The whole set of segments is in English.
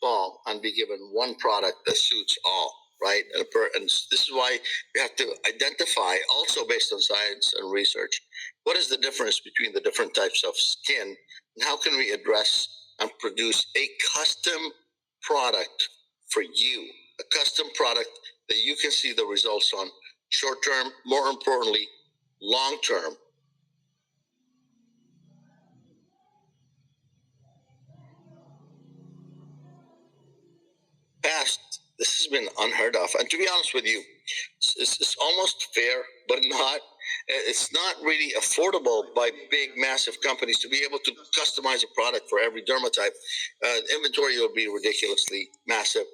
fall and be given one product that suits all, right? And this is why we have to identify, also based on science and research, what is the difference between the different types of skin, and how can we address and produce a custom product for you, a custom product that you can see the results on short term, more importantly, long term. Past, this has been unheard of. And to be honest with you, it's almost fair, but not. It's not really affordable by big, massive companies to be able to customize a product for every dermatype. Inventory will be ridiculously massive,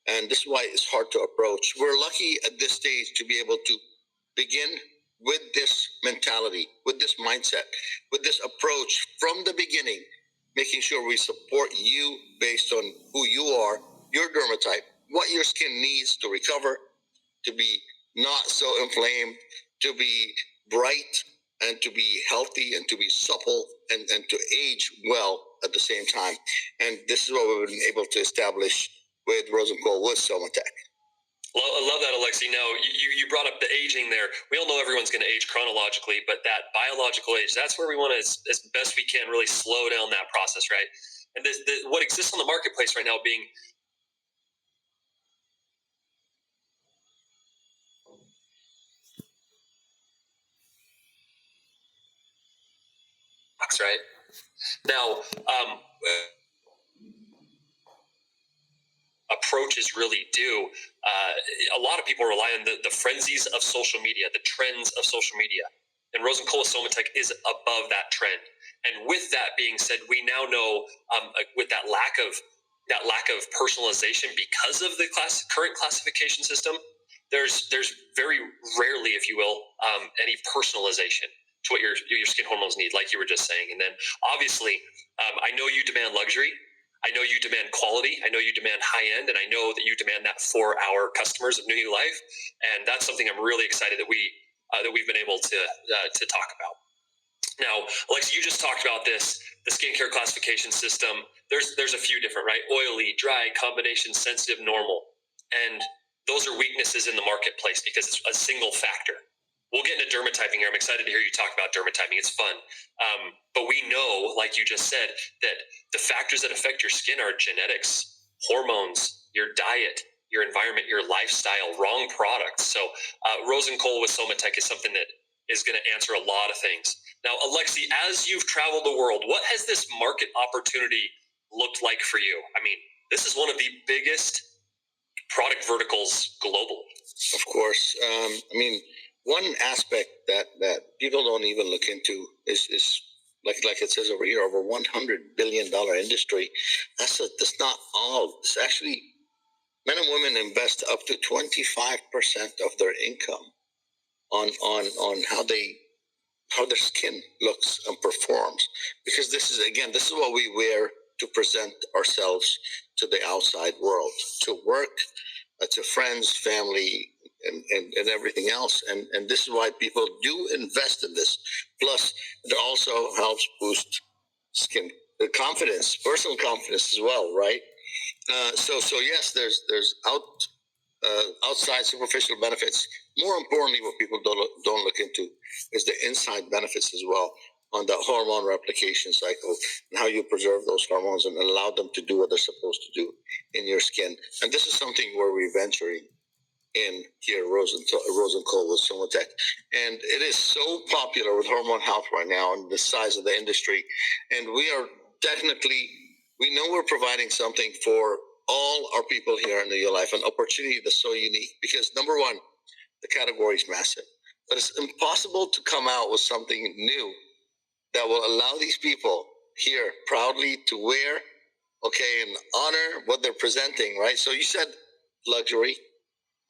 and this is why it's hard to approach. We're lucky at this stage to be able to begin with this mentality, with this mindset, with this approach from the beginning, making sure we support you based on who you are, your dermatype, what your skin needs to recover, to be not so inflamed, to be bright, and to be healthy, and to be supple, and to age well at the same time. And this is what we've been able to establish with Rose & Co. with Somatech. I love that, Alexi. Now, you brought up the aging there. We all know everyone's going to age chronologically, but that biological age, that's where we want to, as best we can, really slow down that process, right? And what exists on the marketplace right now being right now, approaches really do. A lot of people rely on the frenzies of social media, the trends of social media, and Rose & Cole Somatech is above that trend. And with that being said, we now know with that lack of personalization because of the current classification system, there's very rarely, if you will, any personalization to what your skin hormones need, like you were just saying. And then obviously, I know you demand luxury. I know you demand quality. I know you demand high end, and I know that you demand that for our customers of Newulife. And that's something I'm really excited that we've been able to talk about. Now, Alexa, you just talked about the skincare classification system. There's a few different, right? Oily, dry, combination, sensitive, normal. And those are weaknesses in the marketplace because it's a single factor. We'll get into dermatyping here. I'm excited to hear you talk about dermatyping. It's fun. But we know, like you just said, that the factors that affect your skin are genetics, hormones, your diet, your environment, your lifestyle, wrong products. So Rose & Cole with Somatech is something that is going to answer a lot of things. Now, Alexi, as you've traveled the world, what has this market opportunity looked like for you? I mean, this is one of the biggest product verticals globally. Of course. I mean, one aspect that people don't even look into is like it says over here, over $100 billion industry. That's not all. It's actually, men and women invest up to 25% of their income on how their skin looks and performs, because this is what we wear to present ourselves to the outside world, to work, to friends, family, and everything else. And this is why people do invest in this. Plus, it also helps boost skin confidence, personal confidence as well, right? So yes, there's outside superficial benefits. More importantly, what people don't look into is the inside benefits as well, on the hormone replication cycle and how you preserve those hormones and allow them to do what they're supposed to do in your skin. And this is something where we're venturing in here, Rose & Cole with Somatech. And it is so popular with hormone health right now and the size of the industry. And we know we're providing something for all our people here in Newulife, an opportunity that's so unique because, number one, the category is massive. But it's impossible to come out with something new that will allow these people here proudly to wear, and honor what they're presenting, right? So you said luxury.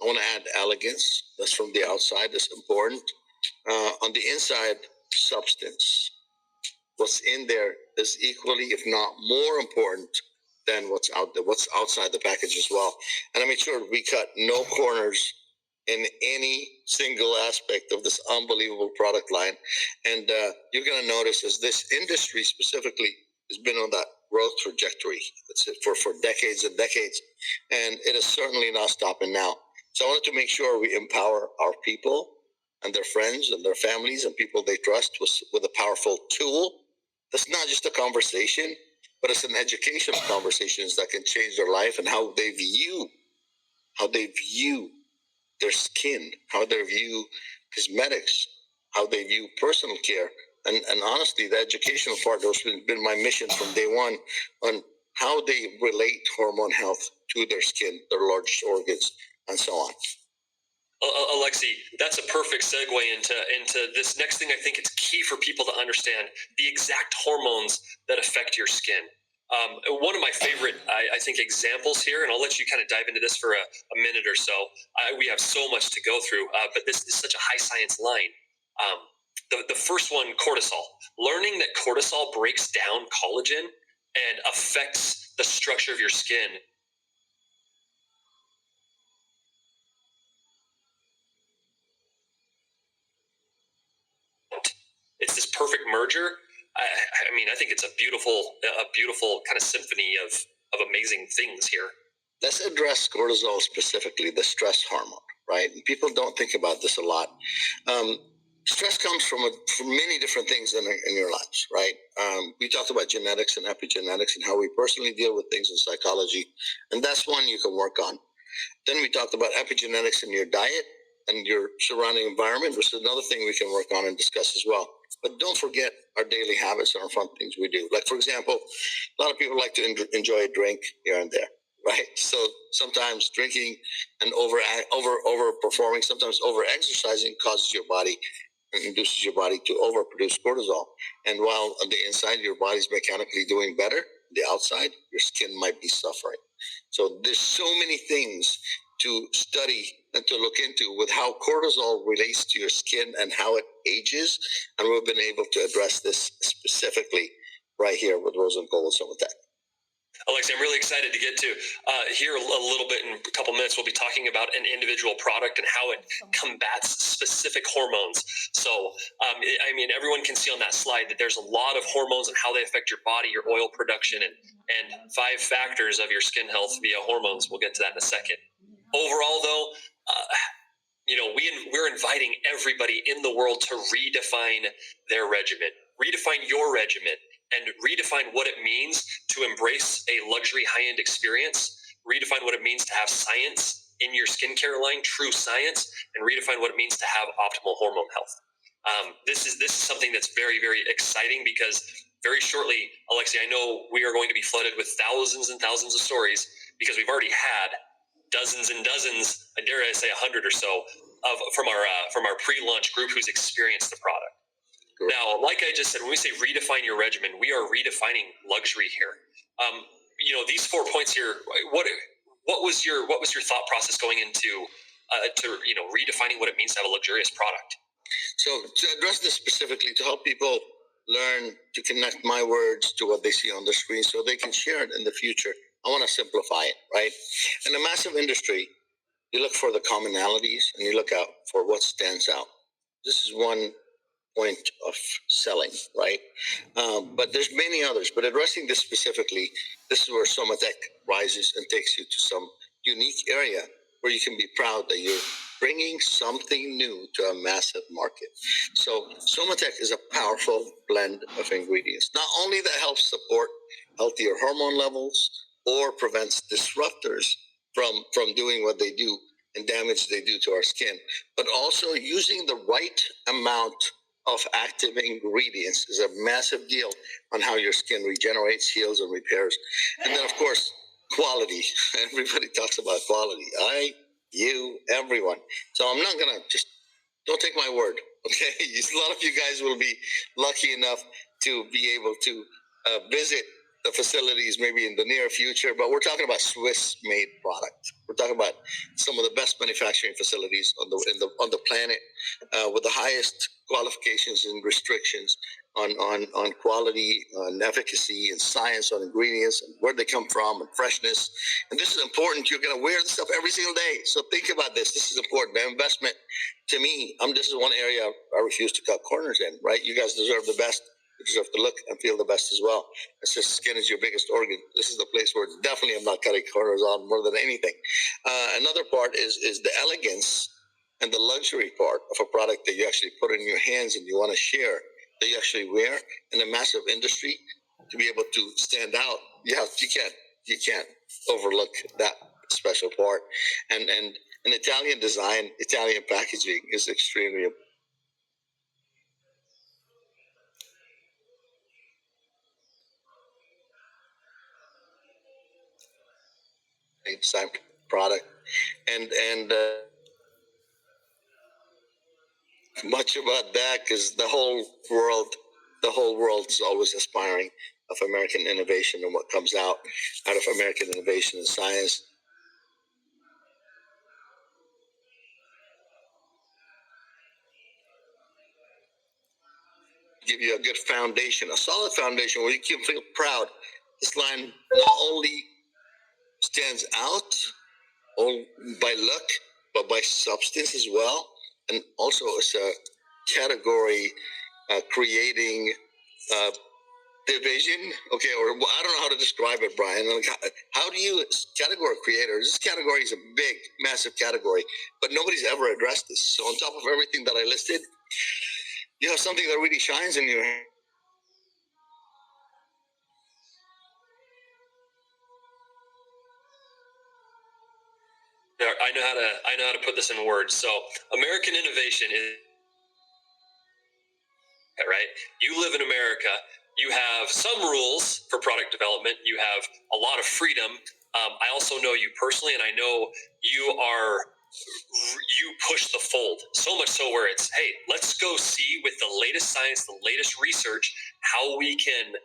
I want to add elegance. That's from the outside. That's important. On the inside, substance. What's in there is equally, if not more important than what's out there, what's outside the package as well. And I made sure we cut no corners in any single aspect of this unbelievable product line. And you're going to notice as this industry specifically has been on that growth trajectory. It's for decades and decades, and it is certainly not stopping now. So I wanted to make sure we empower our people and their friends and their families and people they trust with a powerful tool. That's not just a conversation, but it's an educational conversations that can change their life and how they view their skin, how they view cosmetics, how they view personal care. And honestly, the educational part has been my mission from day one on how they relate hormone health to their skin, their largest organs, and so on. Alexi, that's a perfect segue into this next thing. I think it's key for people to understand the exact hormones that affect your skin. One of my favorite, I think, examples here, and I'll let you kind of dive into this for a minute or so. We have so much to go through, but this is such a high science line. The first one, cortisol. Learning that cortisol breaks down collagen and affects the structure of your skin. It's this perfect merger. I mean, I think it's a beautiful kind of symphony of amazing things here. Let's address cortisol specifically, the stress hormone, right? And people don't think about this a lot. Stress comes from many different things in your lives, right? We talked about genetics and epigenetics and how we personally deal with things in psychology, and that's one you can work on. Then we talked about epigenetics in your diet and your surrounding environment, which is another thing we can work on and discuss as well. But don't forget our daily habits and our fun things we do. Like, for example, a lot of people like to enjoy a drink here and there, right? So sometimes drinking and overperforming, sometimes over-exercising causes your body and induces your body to overproduce cortisol. And while on the inside, your body's mechanically doing better, the outside, your skin might be suffering. So there's so many things to study and to look into with how cortisol relates to your skin and how it ages. And we've been able to address this specifically right here with Rosen Somatech. Alexi, I'm really excited to get to here a little bit in a couple minutes. We'll be talking about an individual product and how it combats specific hormones. So, I mean, everyone can see on that slide that there's a lot of hormones and how they affect your body, your oil production, and 5 factors of your skin health via hormones. We'll get to that in a second. Overall, though, we're inviting everybody in the world to redefine their regimen, redefine your regimen, and redefine what it means to embrace a luxury high-end experience, redefine what it means to have science in your skincare line, true science, and redefine what it means to have optimal hormone health. This is something that's very, very exciting because very shortly, Alexi, I know we are going to be flooded with thousands and thousands of stories because we've already had dozens and dozens, I dare I say 100 or so, from our pre-launch group who's experienced the product. Sure. Now, like I just said, when we say redefine your regimen, we are redefining luxury here. These 4 points here. What was your thought process going into redefining what it means to have a luxurious product? So to address this specifically, to help people learn to connect my words to what they see on the screen so they can share it in the future, I want to simplify it, right? In a massive industry, you look for the commonalities and you look out for what stands out. This is one point of selling, right? But there's many others. But addressing this specifically, this is where Somatech rises and takes you to some unique area where you can be proud that you're bringing something new to a massive market. So Somatech is a powerful blend of ingredients, not only that helps support healthier hormone levels or prevents disruptors from doing what they do and damage they do to our skin, but also using the right amount of active ingredients is a massive deal on how your skin regenerates, heals, and repairs. And then, of course, quality. Everybody talks about quality. You, everyone. So I'm not going to don't take my word, okay? A lot of you guys will be lucky enough to be able to visit the facilities maybe in the near future, but we're talking about Swiss-made product. We're talking about some of the best manufacturing facilities on the planet with the highest qualifications and restrictions on quality, on efficacy, and science on ingredients and where they come from and freshness. And this is important. You're going to wear this stuff every single day. So think about this. This is important. The investment, to me, this is one area I refuse to cut corners in, right? You guys deserve the best. You deserve to look and feel the best as well. It's just skin is your biggest organ. This is the place where definitely I'm not cutting corners on more than anything. Another part is the elegance and the luxury part of a product that you actually put in your hands and you want to share, that you actually wear in a massive industry to be able to stand out. You can't overlook that special part. And an Italian design, Italian packaging is extremely important. Design product and much about that because the whole world is always aspiring of American innovation and what comes out of American innovation and science. Give you a good foundation, a solid foundation where you can feel proud. This line not only stands out by look, but by substance as well, and also it's a category creating division. Okay, or I don't know how to describe it, Brian. Like, how do you category creators? This category is a big, massive category, but nobody's ever addressed this. So on top of everything that I listed, you have something that really shines in your hand. I know how to put this in words. So American innovation is right. You live in America. You have some rules for product development. You have a lot of freedom. I also know you personally, and I know you push the fold so much so where it's, hey, let's go see with the latest science, the latest research, how we can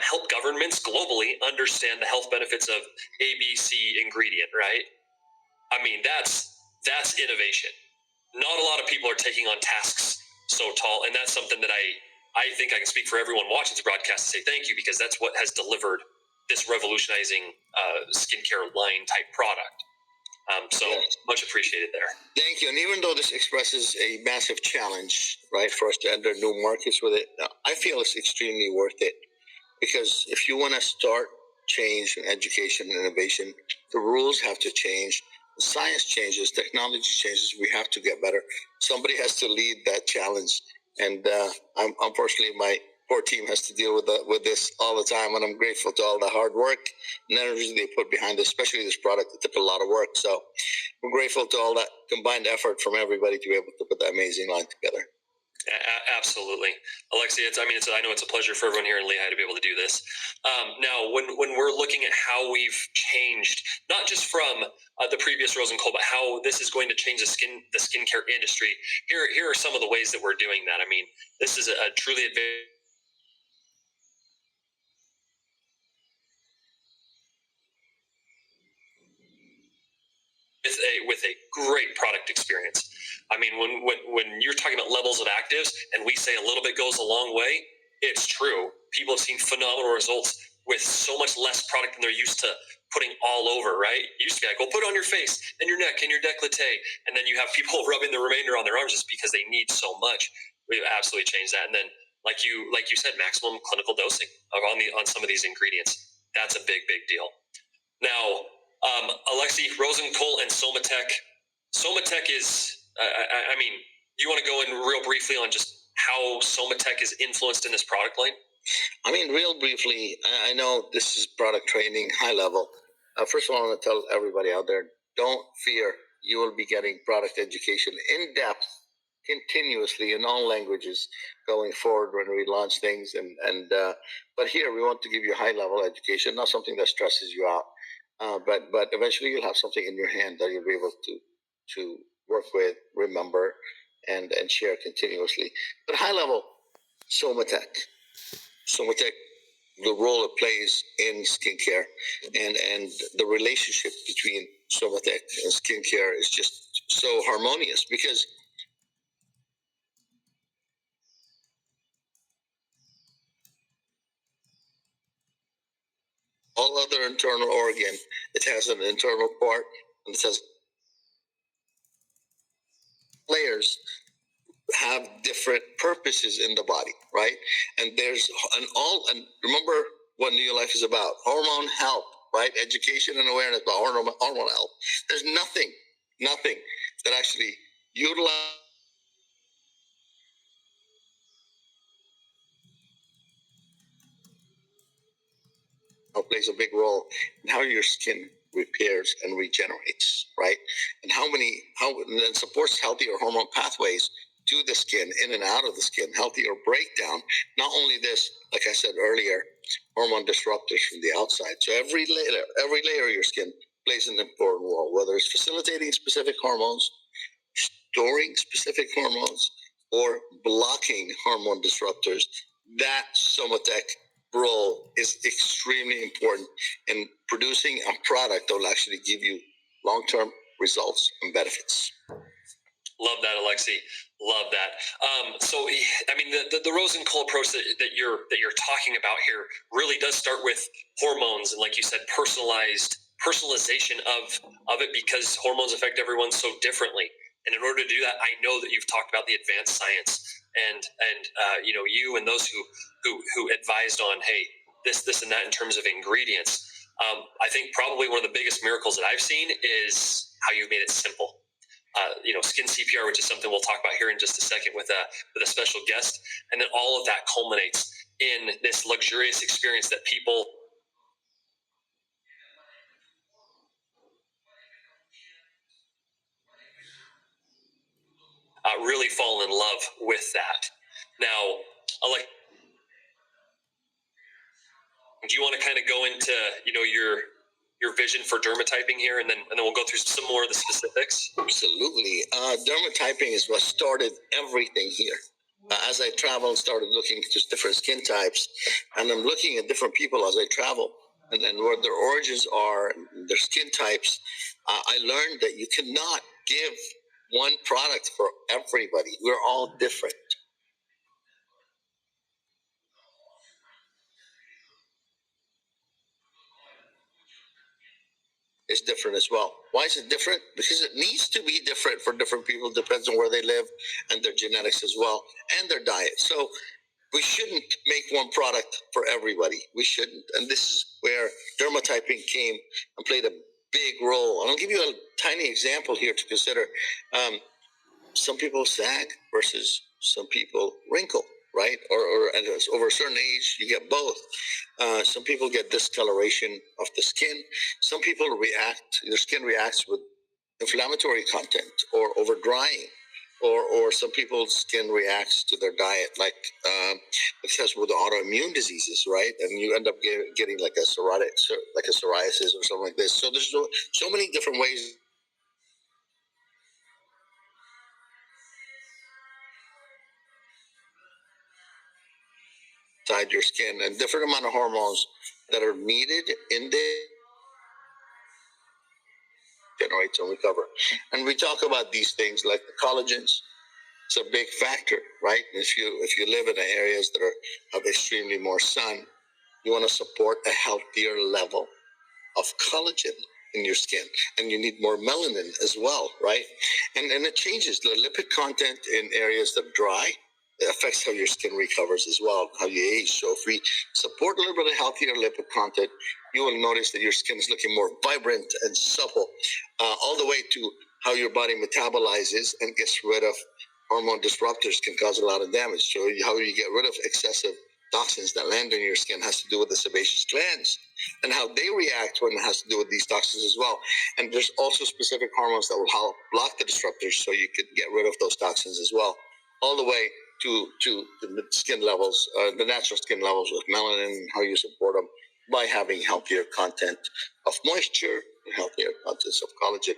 help governments globally understand the health benefits of ABC ingredient, right? I mean, that's innovation. Not a lot of people are taking on tasks so tall, and that's something that I think I can speak for everyone watching this broadcast and say thank you, because that's what has delivered this revolutionizing skincare line type product. So much appreciated there. Thank you. And even though this expresses a massive challenge, right, for us to enter new markets with it, I feel it's extremely worth it. Because if you want to start change in education and innovation, the rules have to change. The science changes, technology changes. We have to get better. Somebody has to lead that challenge. And unfortunately, my poor team has to deal with this all the time. And I'm grateful to all the hard work and energy they put behind this, especially this product. It took a lot of work. So we're grateful to all that combined effort from everybody to be able to put that amazing line together. Absolutely, Alexi. I know it's a pleasure for everyone here in Lehigh to be able to do this. Now, when we're looking at how we've changed, not just from the previous Rose and Cole, but how this is going to change the skincare industry, here are some of the ways that we're doing that. I mean, this is a truly advanced. With a great product experience. I mean, when you're talking about levels of actives and we say a little bit goes a long way, it's true. People have seen phenomenal results with so much less product than they're used to putting all over, right? You used to be like, well, put it on your face and your neck and your décolleté. And then you have people rubbing the remainder on their arms just because they need so much. We've absolutely changed that. And then like you said, maximum clinical dosing on some of these ingredients. That's a big deal. Now, Alexi, Rosencole, and Somatech. Somatech is, you want to go in real briefly on just how Somatech is influenced in this product line? I mean, real briefly, I know this is product training, high level. First of all, I want to tell everybody out there, don't fear. You will be getting product education in depth, continuously in all languages going forward when we launch things. But here we want to give you high level education, not something that stresses you out. But eventually you'll have something in your hand that you'll be able to work with, remember, and share continuously. But high level, Somatech, the role it plays in skincare, and the relationship between Somatech and skincare is just so harmonious because all other internal organ, it has an internal part, and it has layers have different purposes in the body, right? And there's and remember what Newulife is about: hormone health, right? Education and awareness about hormone health. There's nothing that actually utilizes plays a big role in how your skin repairs and regenerates, right? And how and supports healthier hormone pathways to the skin, in and out of the skin, healthier breakdown. Not only this, like I said earlier, hormone disruptors from the outside. So every layer of your skin plays an important role, whether it's facilitating specific hormones, storing specific hormones, or blocking hormone disruptors. That Somatech role is extremely important in producing a product that will actually give you long-term results and benefits. Love that, Alexi. Love that. So, I mean, the rose and coal approach that you're talking about here really does start with hormones, and like you said, personalization of it, because hormones affect everyone so differently. And in order to do that, I know that you've talked about the advanced science, and you and those who advised on, hey, this and that in terms of ingredients. I think probably one of the biggest miracles that I've seen is how you've made it simple. Skin CPR, which is something we'll talk about here in just a second with a special guest, and then all of that culminates in this luxurious experience that people really fall in love with that. Now, do you want to kind of go into your vision for dermatyping here, and then we'll go through some more of the specifics? Absolutely. Dermatyping is what started everything here. As I traveled, started looking at just different skin types, and I'm looking at different people as I travel, and then where their origins are, their skin types. I learned that you cannot give one product for everybody. We're all different. Is different as well. Why is it different? Because it needs to be different for different people. Depends on where they live and their genetics as well, and their diet. So we shouldn't make one product for everybody. We shouldn't. And this is where dermatyping came and played a big role. And I'll give you a tiny example here to consider. Some people sag versus some people wrinkle, right? Or over a certain age, you get both. Some people get discoloration of the skin. Some people their skin reacts with inflammatory content or over drying. Or some people's skin reacts to their diet, like because with autoimmune diseases, right? And you end up getting like a psoriasis or something like this. So there's so many different ways inside your skin, and different amount of hormones that are needed in the generates and recover. And we talk about these things like the collagens. It's a big factor, right? If you live in areas that have extremely more sun, you want to support a healthier level of collagen in your skin, and you need more melanin as well, right? And it changes the lipid content in areas that are dry. It affects how your skin recovers as well, how you age. So if we support a little bit of healthier lipid content, you will notice that your skin is looking more vibrant and supple, all the way to how your body metabolizes and gets rid of hormone disruptors can cause a lot of damage. So how you get rid of excessive toxins that land in your skin has to do with the sebaceous glands and how they react when it has to do with these toxins as well. And there's also specific hormones that will help block the disruptors so you can get rid of those toxins as well, all the way to the skin levels, the natural skin levels with melanin, and how you support them by having healthier content of moisture, healthier contents of collagen.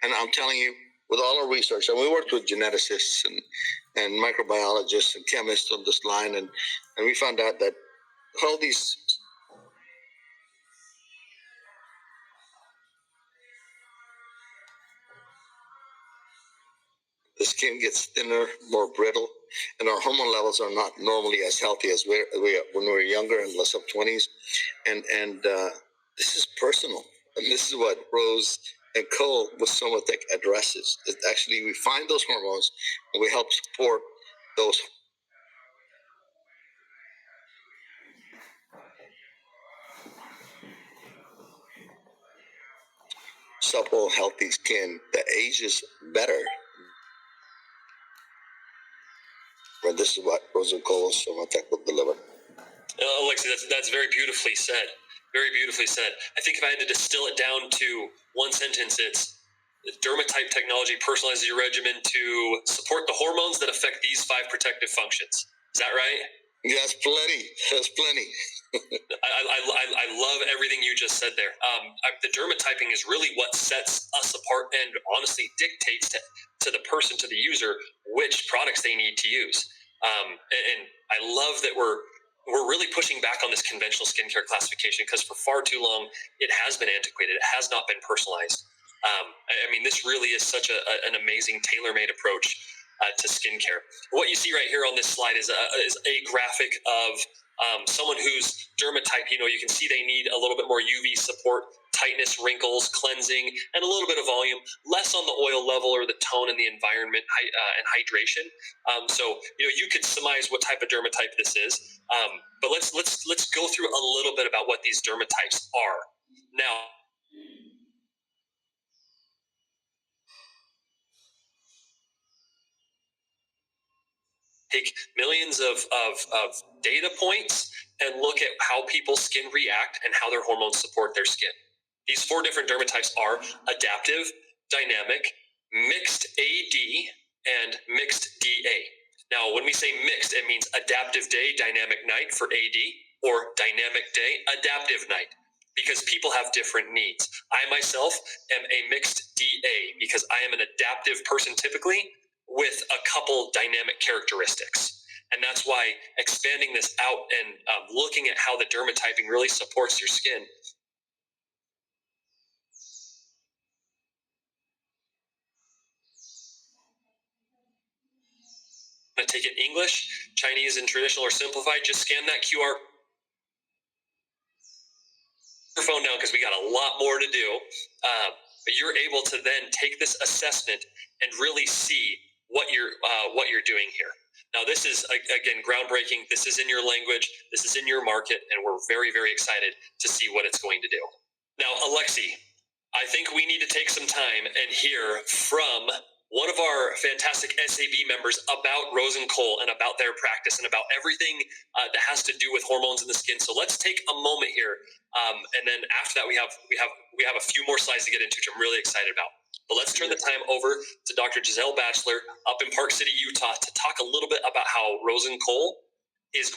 And I'm telling you, with all our research, and we worked with geneticists and microbiologists and chemists on this line, and we found out that all these the skin gets thinner, more brittle, and our hormone levels are not normally as healthy as when we're younger in the sub-20s. And this is personal, and this is what Rose and Cole with Somatech addresses. It actually, we find those hormones and we help support those supple, healthy skin that ages better. Well, this is what Rosen Somatech will deliver. Alexi, that's very beautifully said. Very beautifully said. I think if I had to distill it down to one sentence, it's Dermatype technology personalizes your regimen to support the hormones that affect these 5 protective functions. Is that right? Yeah, that's plenty. That's plenty. I love everything you just said there. The dermatyping is really what sets us apart and honestly dictates to the person, to the user, which products they need to use. And I love that we're really pushing back on this conventional skincare classification, because for far too long it has been antiquated. It has not been personalized. I mean, this really is such an amazing tailor-made approach to skincare. What you see right here on this slide is a graphic of someone whose dermatype, you can see they need a little bit more UV support, tightness, wrinkles, cleansing, and a little bit of volume, less on the oil level or the tone and the environment and hydration. So you could surmise what type of dermatype this is. But let's go through a little bit about what these dermatypes are. Now, take millions of data points and look at how people's skin react and how their hormones support their skin. These 4 different dermatypes are adaptive, dynamic, mixed AD, and mixed DA. Now, when we say mixed, it means adaptive day, dynamic night for AD, or dynamic day, adaptive night, because people have different needs. I myself am a mixed DA because I am an adaptive person typically, with a couple dynamic characteristics. And that's why expanding this out and looking at how the dermatyping really supports your skin. I'm going to take it English, Chinese, and traditional or simplified. Just scan that QR phone down, because we got a lot more to do. But you're able to then take this assessment and really see what you're doing here. Now, this is, again, groundbreaking. This is in your language. This is in your market, and we're very, very excited to see what it's going to do. Now, Alexi, I think we need to take some time and hear from one of our fantastic SAB members about Rosen Cole and about their practice and about everything that has to do with hormones in the skin. So let's take a moment here, and then after that, we have a few more slides to get into, which I'm really excited about. But let's turn the time over to Dr. Giselle Batchelor up in Park City, Utah, to talk a little bit about how Rosen Cole is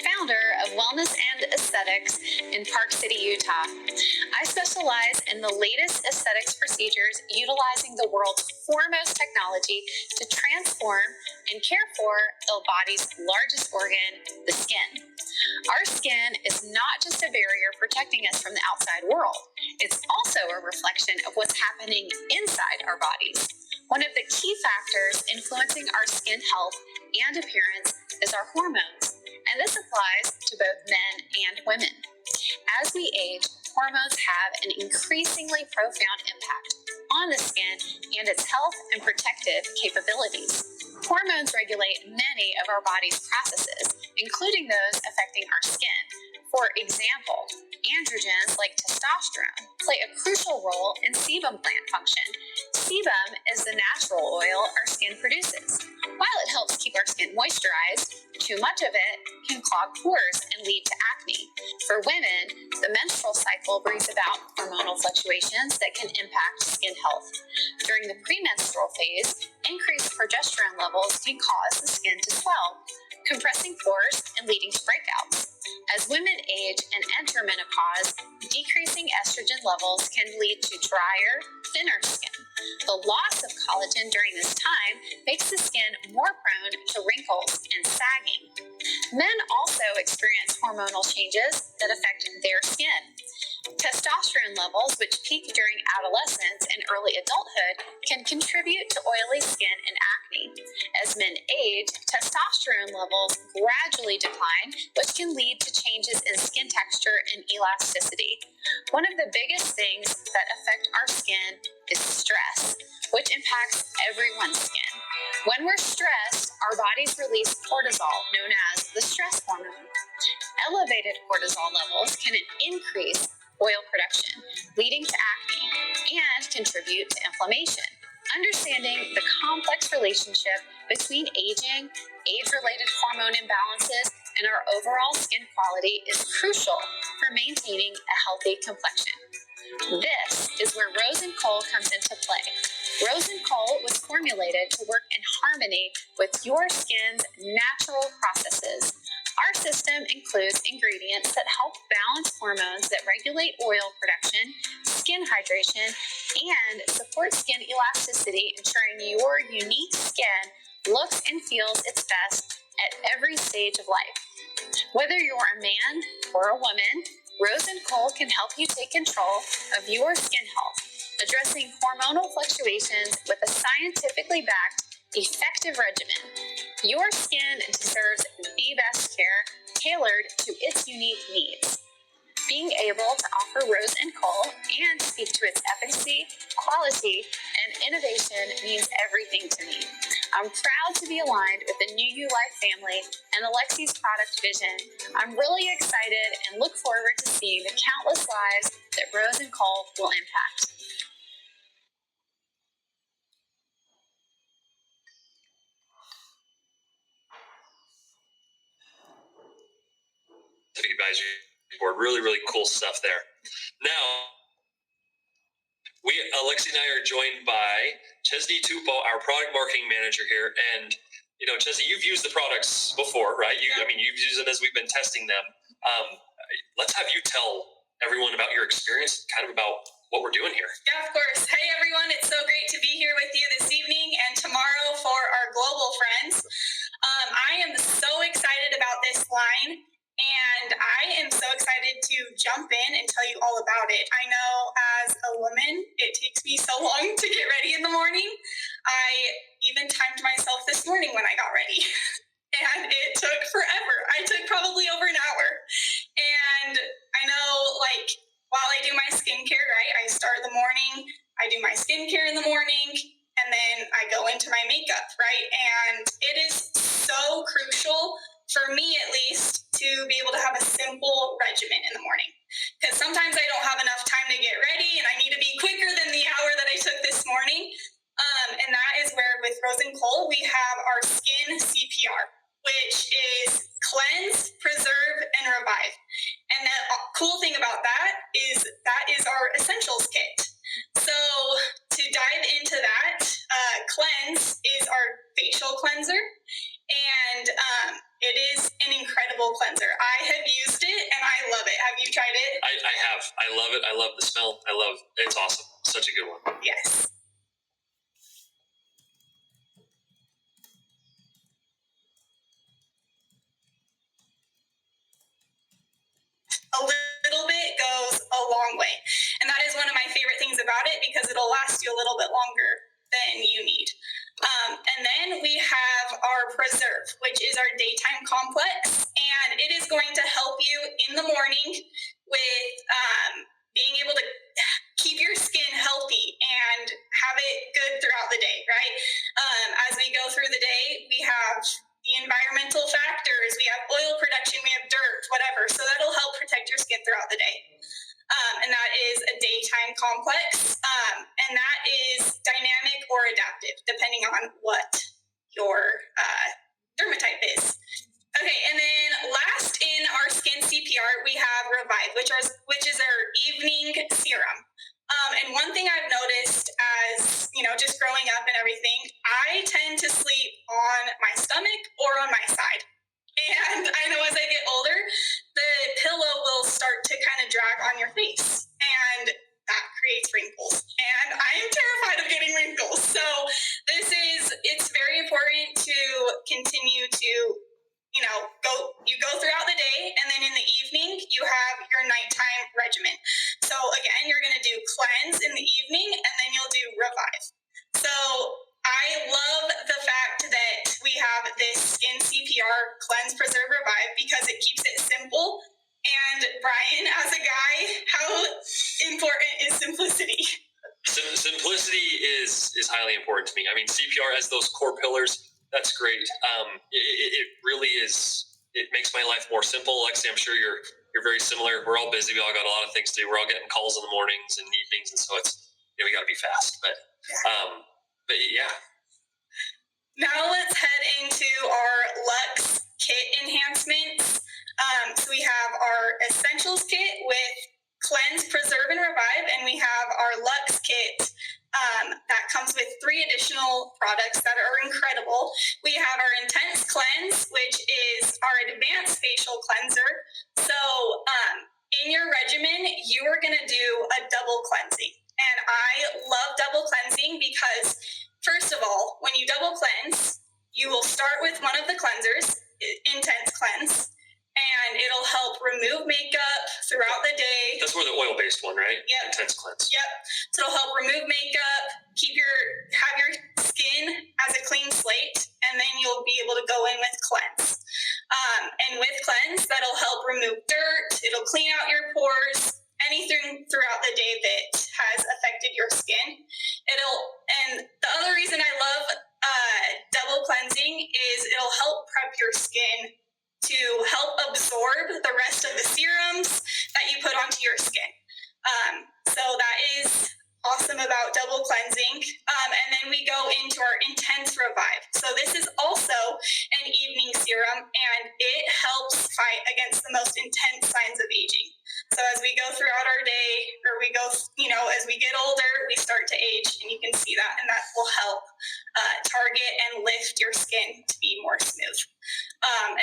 founder of Wellness and Aesthetics in Park City, Utah. I specialize in the latest aesthetics procedures utilizing the world's foremost technology to transform and care for the body's largest organ, the skin. Our skin is not just a barrier protecting us from the outside world. It's also a reflection of what's happening inside our bodies. One of the key factors influencing our skin health and appearance is our hormones, and this applies to both men and women. As we age, hormones have an increasingly profound impact on the skin and its health and protective capabilities. Hormones regulate many of our body's processes, including those affecting our skin. For example, androgens like testosterone play a crucial role in sebum gland function. Sebum is the natural oil our skin produces. While it helps keep our skin moisturized, too much of it can clog pores and lead to acne. For women, the menstrual cycle brings about hormonal fluctuations that can impact skin health. During the premenstrual phase, increased progesterone levels can cause the skin to swell, compressing pores and leading to breakouts. As women age and enter menopause, decreasing estrogen levels can lead to drier, thinner skin. The loss of collagen during this time makes the skin more prone to wrinkles and sagging. Men also experience hormonal changes that affect their skin. Testosterone levels, which peak during adolescence and early adulthood, can contribute to oily skin and acne. As men age, testosterone levels gradually decline, which can lead to changes in skin texture and elasticity. One of the biggest things that affect our skin is stress, which impacts everyone's skin. When we're stressed, our bodies release cortisol, known as the stress hormone. Elevated cortisol levels can increase oil production, leading to acne, and contribute to inflammation. Understanding the complex relationship between aging, age-related hormone imbalances, and our overall skin quality is crucial for maintaining a healthy complexion. This is where Rose and Cole comes into play. Rose and Cole was formulated to work in harmony with your skin's natural processes. Our system includes ingredients that help balance hormones that regulate oil production, skin hydration, and support skin elasticity, ensuring your unique skin looks and feels its best at every stage of life. Whether you're a man or a woman, Rose and Cole can help you take control of your skin health, addressing hormonal fluctuations with a scientifically backed, effective regimen. Your skin deserves the best care tailored to its unique needs. Being able to offer Rose and Cole and speak to its efficacy, quality, and innovation means everything to me. I'm proud to be aligned with the Newulife family and Alexi's product vision. I'm really excited and look forward to seeing the countless lives that Rose and Cole will impact. Advisory board. Really cool stuff there. Now, Alexi and I are joined by Chesney Tupo, our product marketing manager here. And, Chesney, you've used the products before, right? You've used them as we've been testing them. Let's have you tell everyone about your experience, kind of about what we're doing here. Yeah, of course. Hey, everyone. It's so great to be here with you this evening and tomorrow for our global friends. I am so excited about this line. And I am so excited to jump in and tell you all about it. I know as a woman, it takes me so long to get ready in the morning. I even timed myself this morning when I got ready. And it took forever. I took probably over an hour. And I know, while I do my skincare, right, I start the morning, I do my skincare in the morning, and then I go into my makeup, right? And it is so crucial, for me at least, to be able to have a simple regimen in the morning. Because sometimes I don't have enough time to get ready, and I need to be quicker than the hour that I took this morning. And that is where, with Rose and Cole, we have our skin CPR, which is cleanse, preserve, and revive. And the cool thing about that is our essentials kit. So to dive into that, cleanse is our facial cleanser, and it is an incredible cleanser. I have used it, and I love it. Have you tried it? I have. I love it. I love the smell. It's awesome. Such a good one. Yes. A little bit goes a long way. And that is one of my favorite things about it, because it'll last you a little bit longer than you need. And then we have our preserve, which is our daytime complex. And it is going to help you in the morning with being able to keep your skin healthy and have it good throughout the day, right? As we go through the day, we have the environmental factors, we have oil production, we have dirt, whatever. So that'll help protect your skin throughout the day. And that is a daytime complex. And that is dynamic or adaptive, depending on what your dermatype is. Okay, and then last in our skin CPR, we have Revive, which is our evening serum. And one thing I've noticed as, just growing up and everything, I tend to sleep on my stomach or on my side. And I know as I get older, the pillow will start to kind of drag on your face, and that creates wrinkles. And I am terrified of getting wrinkles. So it's very important to continue to you go throughout the day, and then in the evening you have your nighttime regimen. So again, you're going to do cleanse in the evening, and then you'll do revive. So I love the fact that we have this skin CPR cleanse, preserve, revive, because it keeps it simple. And Brian, as a guy, how important is simplicity? Simplicity is highly important to me. I mean, CPR has those core pillars. That's great. It really is. It makes my life more simple. Lexi, I'm sure you're very similar. We're all busy. We all got a lot of things to do. We're all getting calls in the mornings and evenings, and so it's we got to be fast. But yeah. Now let's head into our Lux kit enhancements. So we have our Essentials kit with Cleanse, Preserve, and Revive, and we have our Lux kit that comes with 3 additional products that are incredible. We have our Intense Cleanse, which is our advanced facial cleanser. So in your regimen, you are going to do a double cleansing. And I love double cleansing because, first of all, when you double cleanse, you will start with one of the cleansers, Intense Cleanse, and it'll help remove makeup throughout the day. That's more the oil-based one, right? Yep. Intense Cleanse. Yep. So it'll help remove makeup, have your skin as a clean slate, and then you'll be able to go in with Cleanse. And with Cleanse, that'll help remove dirt. It'll clean out your pores, anything throughout the day that has affected your skin. And the other reason I love double cleansing is it'll help prep your skin to help absorb the rest of the serums that you put onto your skin. So that is awesome about double cleansing. And then we go into our Intense Revive. So this is also an evening serum, and it helps fight against the most intense signs of aging. So as we go throughout our day, or we go, as we get older, we start to age, and you can see that, and that will help target and lift your skin to be more smooth.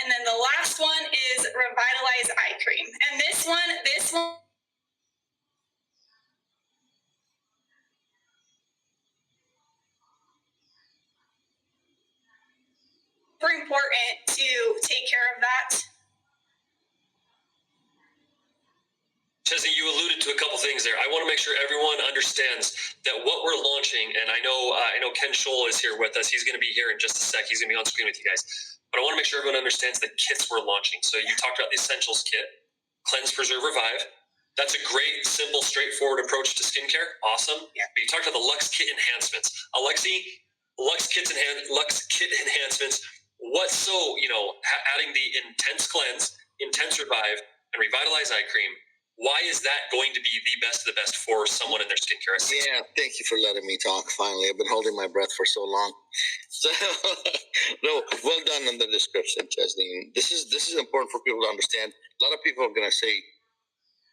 And then the last one is Revitalize Eye Cream. And this one super important to take care of that. Chesney, you alluded to a couple things there. I want to make sure everyone understands that what we're launching, and I know Ken Scholl is here with us. He's going to be here in just a sec. He's going to be on screen with you guys. But I want to make sure everyone understands the kits we're launching. So you talked about the Essentials kit, Cleanse, Preserve, Revive. That's a great, simple, straightforward approach to skincare. Awesome. Yeah. But you talked about the Lux kit enhancements. Alexi, Lux kit enhancements. What's so, adding the Intense Cleanse, Intense Revive, and Revitalize Eye Cream, why is that going to be the best of the best for someone in their skincare? Yeah, thank you for letting me talk. Finally, I've been holding my breath for so long. So, no, well done on the description, Chesney. This is important for people to understand. A lot of people are going to say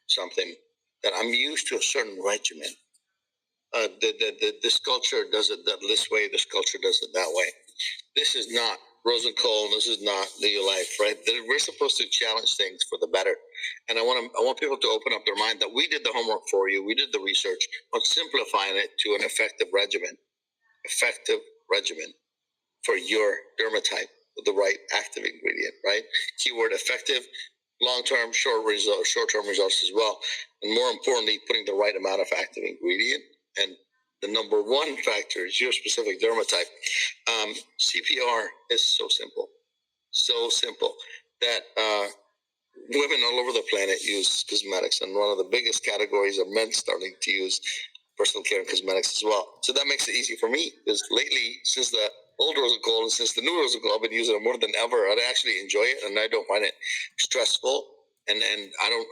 something that I'm used to a certain regimen. This culture does it this way. This culture does it that way. This is not Rose and Cole. This is not Newulife, right? We're supposed to challenge things for the better. And I want people to open up their mind that we did the homework for you. We did the research on simplifying it to an effective regimen for your dermatype with the right active ingredient, right? Keyword effective, long-term, short-term results as well. And more importantly, putting the right amount of active ingredient. And the number one factor is your specific dermatype. CPR is so simple that women all over the planet use cosmetics, and one of the biggest categories are men starting to use personal care and cosmetics as well. So that makes it easy for me, because lately, since the old Rose and Gold and since the new Rose and Gold, I've been using it more than ever. I actually enjoy it, and I don't find it stressful, and I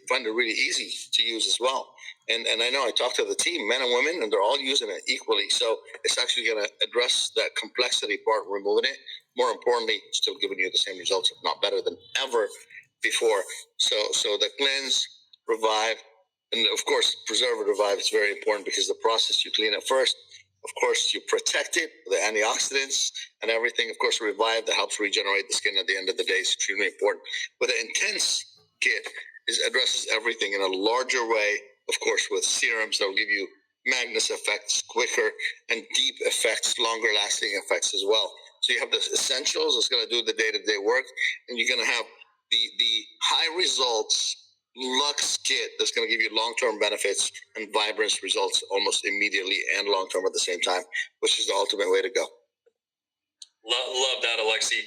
find it really easy to use as well. And I know I talked to the team, men and women, and they're all using it equally. So it's actually going to address that complexity part, removing it. More importantly, still giving you the same results, if not better than ever before. So the Cleanse, Revive, and of course, Preserve and Revive is very important, because the process, you clean it first. Of course, you protect it with the antioxidants and everything. Of course, Revive, that helps regenerate the skin at the end of the day, is extremely important. But the Intense kit addresses everything in a larger way, of course, with serums that will give you Magnus effects quicker, and deep effects, longer lasting effects as well. So you have the essentials that's going to do the day-to-day work, and you're going to have the high results Lux kit that's going to give you long-term benefits and vibrance results almost immediately and long-term at the same time, which is the ultimate way to go. Love that, Alexi.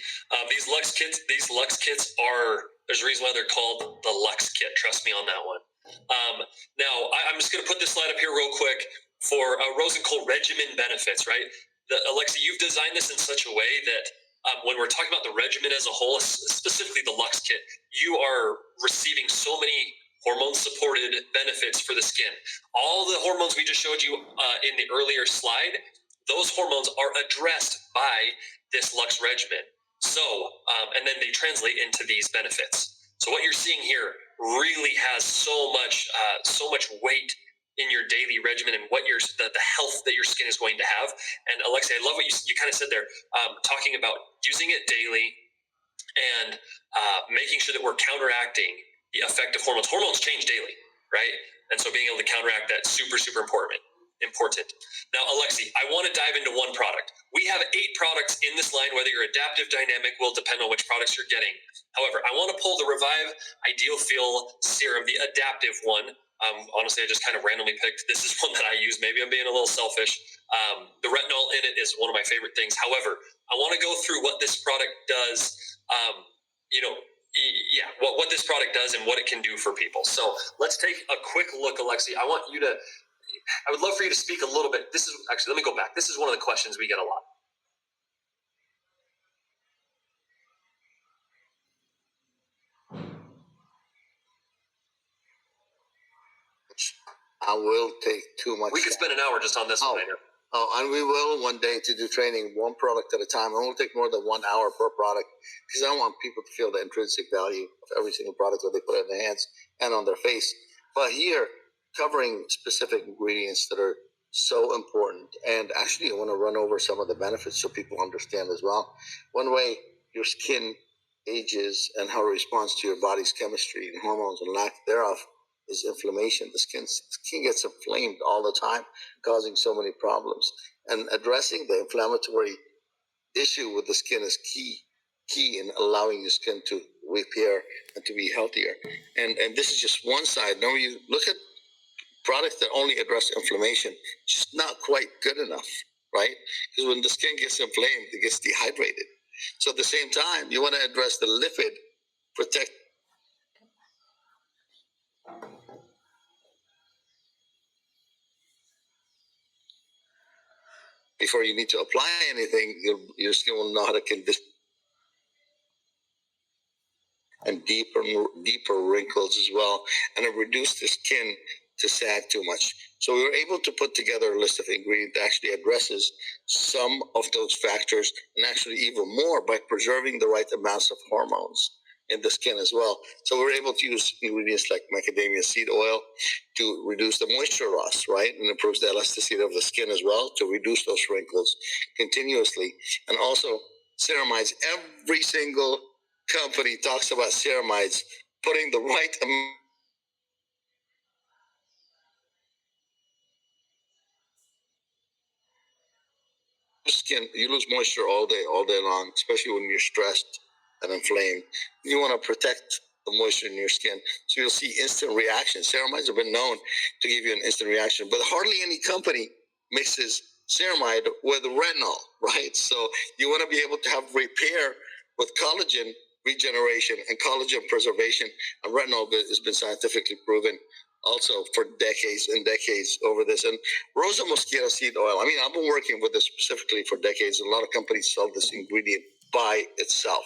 These Lux kits are, there's a reason why they're called the Lux kit. Trust me on that one. Now, I'm just going to put this slide up here real quick for Rose and Cole regimen benefits, right? Alexi, you've designed this in such a way that when we're talking about the regimen as a whole, specifically the Lux kit, you are receiving so many hormone-supported benefits for the skin. All the hormones we just showed you in the earlier slide, those hormones are addressed by this Lux regimen. So, and then they translate into these benefits. So what you're seeing here really has so much weight in your daily regimen and what the health that your skin is going to have. And Alexia, I love what you kind of said there, talking about using it daily and making sure that we're counteracting the effect of hormones. Hormones change daily, right? And so being able to counteract that, super important. Now, Alexi, I want to dive into one product. We have 8 products in this line. Whether you're adaptive, dynamic, will depend on which products you're getting. However, I want to pull the Revive Ideal Feel Serum, the adaptive one. Honestly, I just kind of randomly picked. This is one that I use. Maybe I'm being a little selfish. The retinol in it is one of my favorite things. However, I want to go through what this product does. What this product does and what it can do for people. So let's take a quick look, Alexi. I would love for you to speak a little bit. This is actually, let me go back. This is one of the questions we get a lot. I will take too much. We could spend an hour just on this one. And we will one day to do training one product at a time. It won't take more than 1 hour per product because I want people to feel the intrinsic value of every single product that they put in their hands and on their face. But here, covering specific ingredients that are so important. And actually, I want to run over some of the benefits so people understand as well. One way your skin ages and how it responds to your body's chemistry and hormones and lack thereof is inflammation. The skin gets inflamed all the time, causing so many problems. And addressing the inflammatory issue with the skin is key in allowing your skin to repair and to be healthier. And this is just one side. Now you look at products that only address inflammation, just not quite good enough, right? Because when the skin gets inflamed, it gets dehydrated. So at the same time, you want to address the lipid, protect. Before you need to apply anything, your skin will know how to condition. And deeper wrinkles as well, and it reduced the skin to sag too much. So we were able to put together a list of ingredients that actually addresses some of those factors, and actually even more by preserving the right amounts of hormones in the skin as well. So we're able to use ingredients like macadamia seed oil to reduce the moisture loss, right? And improves the elasticity of the skin as well to reduce those wrinkles continuously. And also ceramides. Every single company talks about ceramides, putting the right amount. Skin, you lose moisture all day long, especially when you're stressed and inflamed. You want to protect the moisture in your skin, so you'll see instant reactions. Ceramides have been known to give you an instant reaction, but hardly any company mixes ceramide with retinol, right? So you want to be able to have repair with collagen regeneration and collagen preservation. And retinol has been scientifically proven also for decades and decades over this. And Rosa mosquito seed oil, I mean, I've been working with this specifically for decades. A lot of companies sell this ingredient by itself.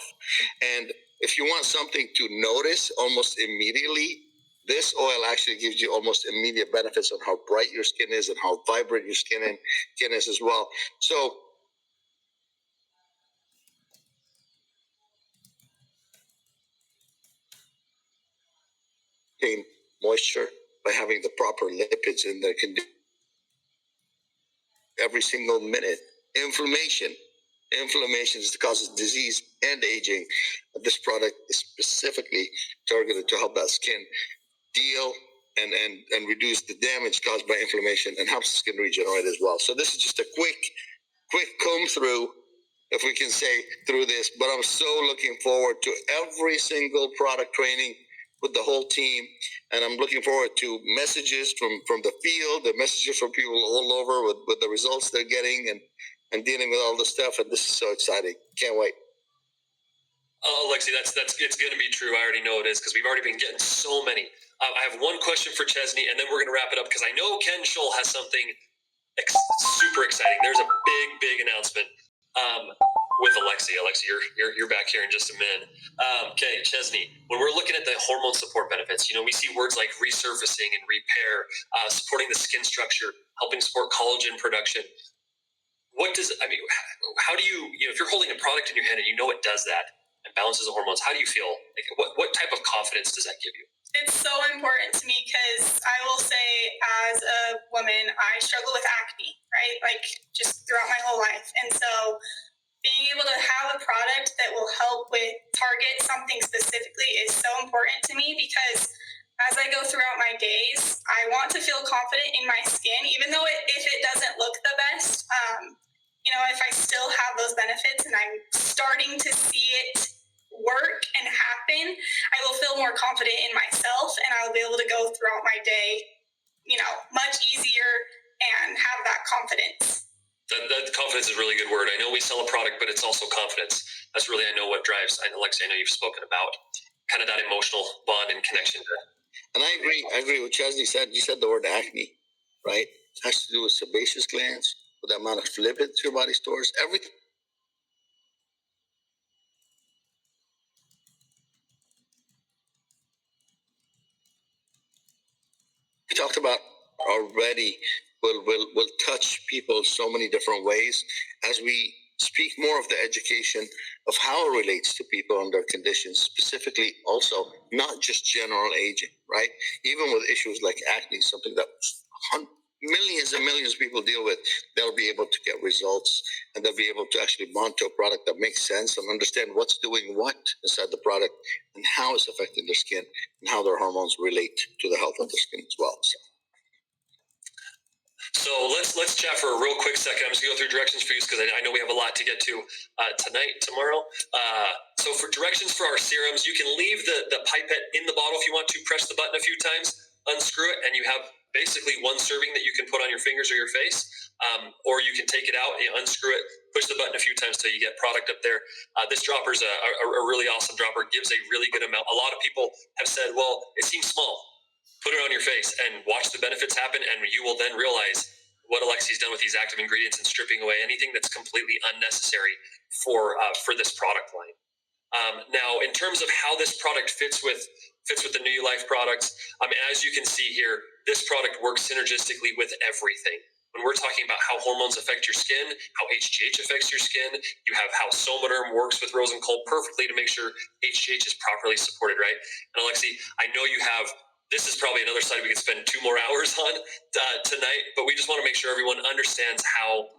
And if you want something to notice almost immediately, this oil actually gives you almost immediate benefits on how bright your skin is and how vibrant your skin is as well. So moisture by having the proper lipids in there can do every single minute. Inflammation is the cause of disease and aging. This product is specifically targeted to help that skin deal and reduce the damage caused by inflammation and helps the skin regenerate as well. So this is just a quick comb through if we can say, through this. But I'm so looking forward to every single product training with the whole team, and I'm looking forward to messages from the field, the messages from people all over with the results they're getting and dealing with all the stuff. And this is so exciting. Can't wait. Oh, Lexi, that's it's going to be true. I already know it is because we've already been getting so many. I have one question for Chesney, and then we're going to wrap it up because I know Ken Scholl has something super exciting. There's a big announcement with Alexi. Alexi, you're back here in just a minute. Okay, Chesney, when we're looking at the hormone support benefits, we see words like resurfacing and repair, supporting the skin structure, helping support collagen production. How do you, if you're holding a product in your hand and it does that and balances the hormones, how do you feel? Like, what type of confidence does that give you? It's so important to me because I will say, as a woman, I struggle with acne, right? Like, just throughout my whole life. And so being able to have a product that will help with target something specifically is so important to me because as I go throughout my days, I want to feel confident in my skin, even though if it doesn't look the best, if I still have those benefits and I'm starting to see it work and happen, I will feel more confident in myself and I'll be able to go throughout my day, much easier and have that confidence. That confidence is a really good word. I know we sell a product, but it's also confidence. That's really, I know what drives. Alexi, I know you've spoken about kind of that emotional bond and connection. And I agree with Chesney said. You said the word acne, right? It has to do with sebaceous glands, with the amount of lipids your body stores, everything. We talked about already will touch people so many different ways as we speak more of the education of how it relates to people and their conditions, specifically also not just general aging, right? Even with issues like acne, something that millions and millions of people deal with, they'll be able to get results and they'll be able to actually monitor a product that makes sense and understand what's doing what inside the product and how it's affecting their skin and how their hormones relate to the health of their skin as well. So let's chat for a real quick second. I'm just going to go through directions for you because I know we have a lot to get to tonight, tomorrow. So for directions for our serums, you can leave the pipette in the bottle if you want to. Press the button a few times, unscrew it, and you have basically one serving that you can put on your fingers or your face. Or you can take it out, unscrew it, push the button a few times till you get product up there. This dropper is a really awesome dropper. It gives a really good amount. A lot of people have said, well, it seems small. Put it on your face and watch the benefits happen, and you will then realize what Alexi's done with these active ingredients and stripping away anything that's completely unnecessary for this product line. Now, in terms of how this product fits with the Newulife products, as you can see here, this product works synergistically with everything. When we're talking about how hormones affect your skin, how HGH affects your skin, you have how Somaderm works with Rose and Cole perfectly to make sure HGH is properly supported, right? And Alexi, I know you have. This is probably another slide we could spend 2 more hours on tonight, but we just want to make sure everyone understands how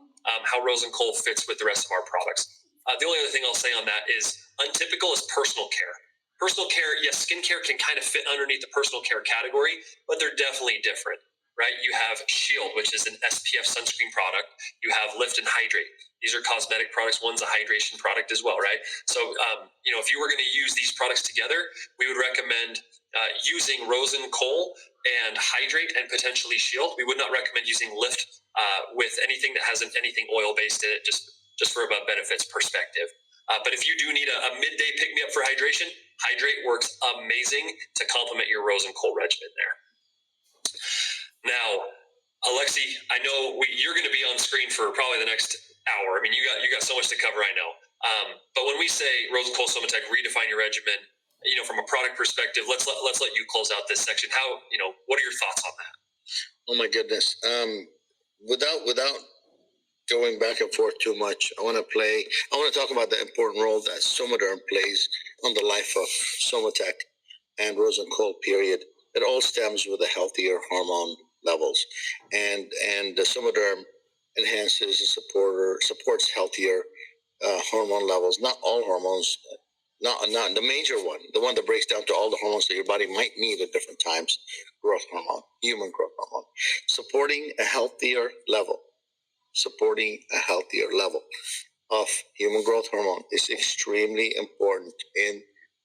Rose and Cole fits with the rest of our products. The only other thing I'll say on that is untypical is personal care. Personal care, yes, skincare can kind of fit underneath the personal care category, but they're definitely different, right? You have Shield, which is an SPF sunscreen product. You have Lift and Hydrate. These are cosmetic products. One's a hydration product as well, right? So, if you were going to use these products together, we would recommend using Rose and Cole and Hydrate and potentially Shield. We would not recommend using Lift with anything that hasn't anything oil-based in it, just for a benefits perspective. But if you do need a midday pick-me-up for hydration, Hydrate works amazing to complement your Rose and Cole regimen there. Now, Alexi, I know you're going to be on screen for probably the next hour. You got so much to cover, I know. But when we say Rose and Cole Somatech, redefine your regimen, from a product perspective, let's let you close out this section. What are your thoughts on that? Oh my goodness. Without going back and forth too much, I want to talk about the important role that Somaderm plays on the life of Somatech and Rose and Cole, period. It all stems with the healthier hormone levels. And the Somaderm enhances and supports healthier hormone levels. Not all hormones, not the major one, the one that breaks down to all the hormones that your body might need at different times, growth hormone, human growth hormone, supporting a healthier level. of human growth hormone is extremely important in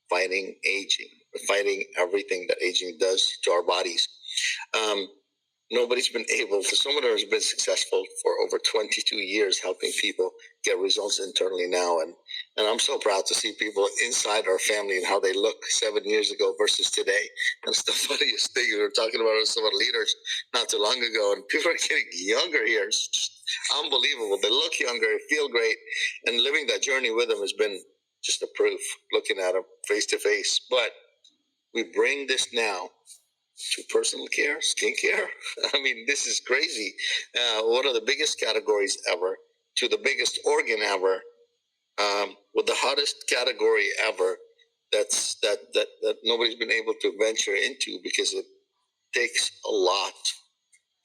fighting aging, fighting everything that aging does to our bodies. Nobody's been able to, someone who has been successful for over 22 years helping people get results internally now. And I'm so proud to see people inside our family and how they look 7 years ago versus today. That's the funniest thing. We were talking about some of the leaders not too long ago, and people are getting younger here. It's just unbelievable. They look younger, feel great, and living that journey with them has been just a proof, looking at them face to face. But we bring this now to personal care, skincare. I mean, this is crazy. One of the biggest categories ever to the biggest organ ever, with the hottest category ever. That nobody's been able to venture into because it takes a lot,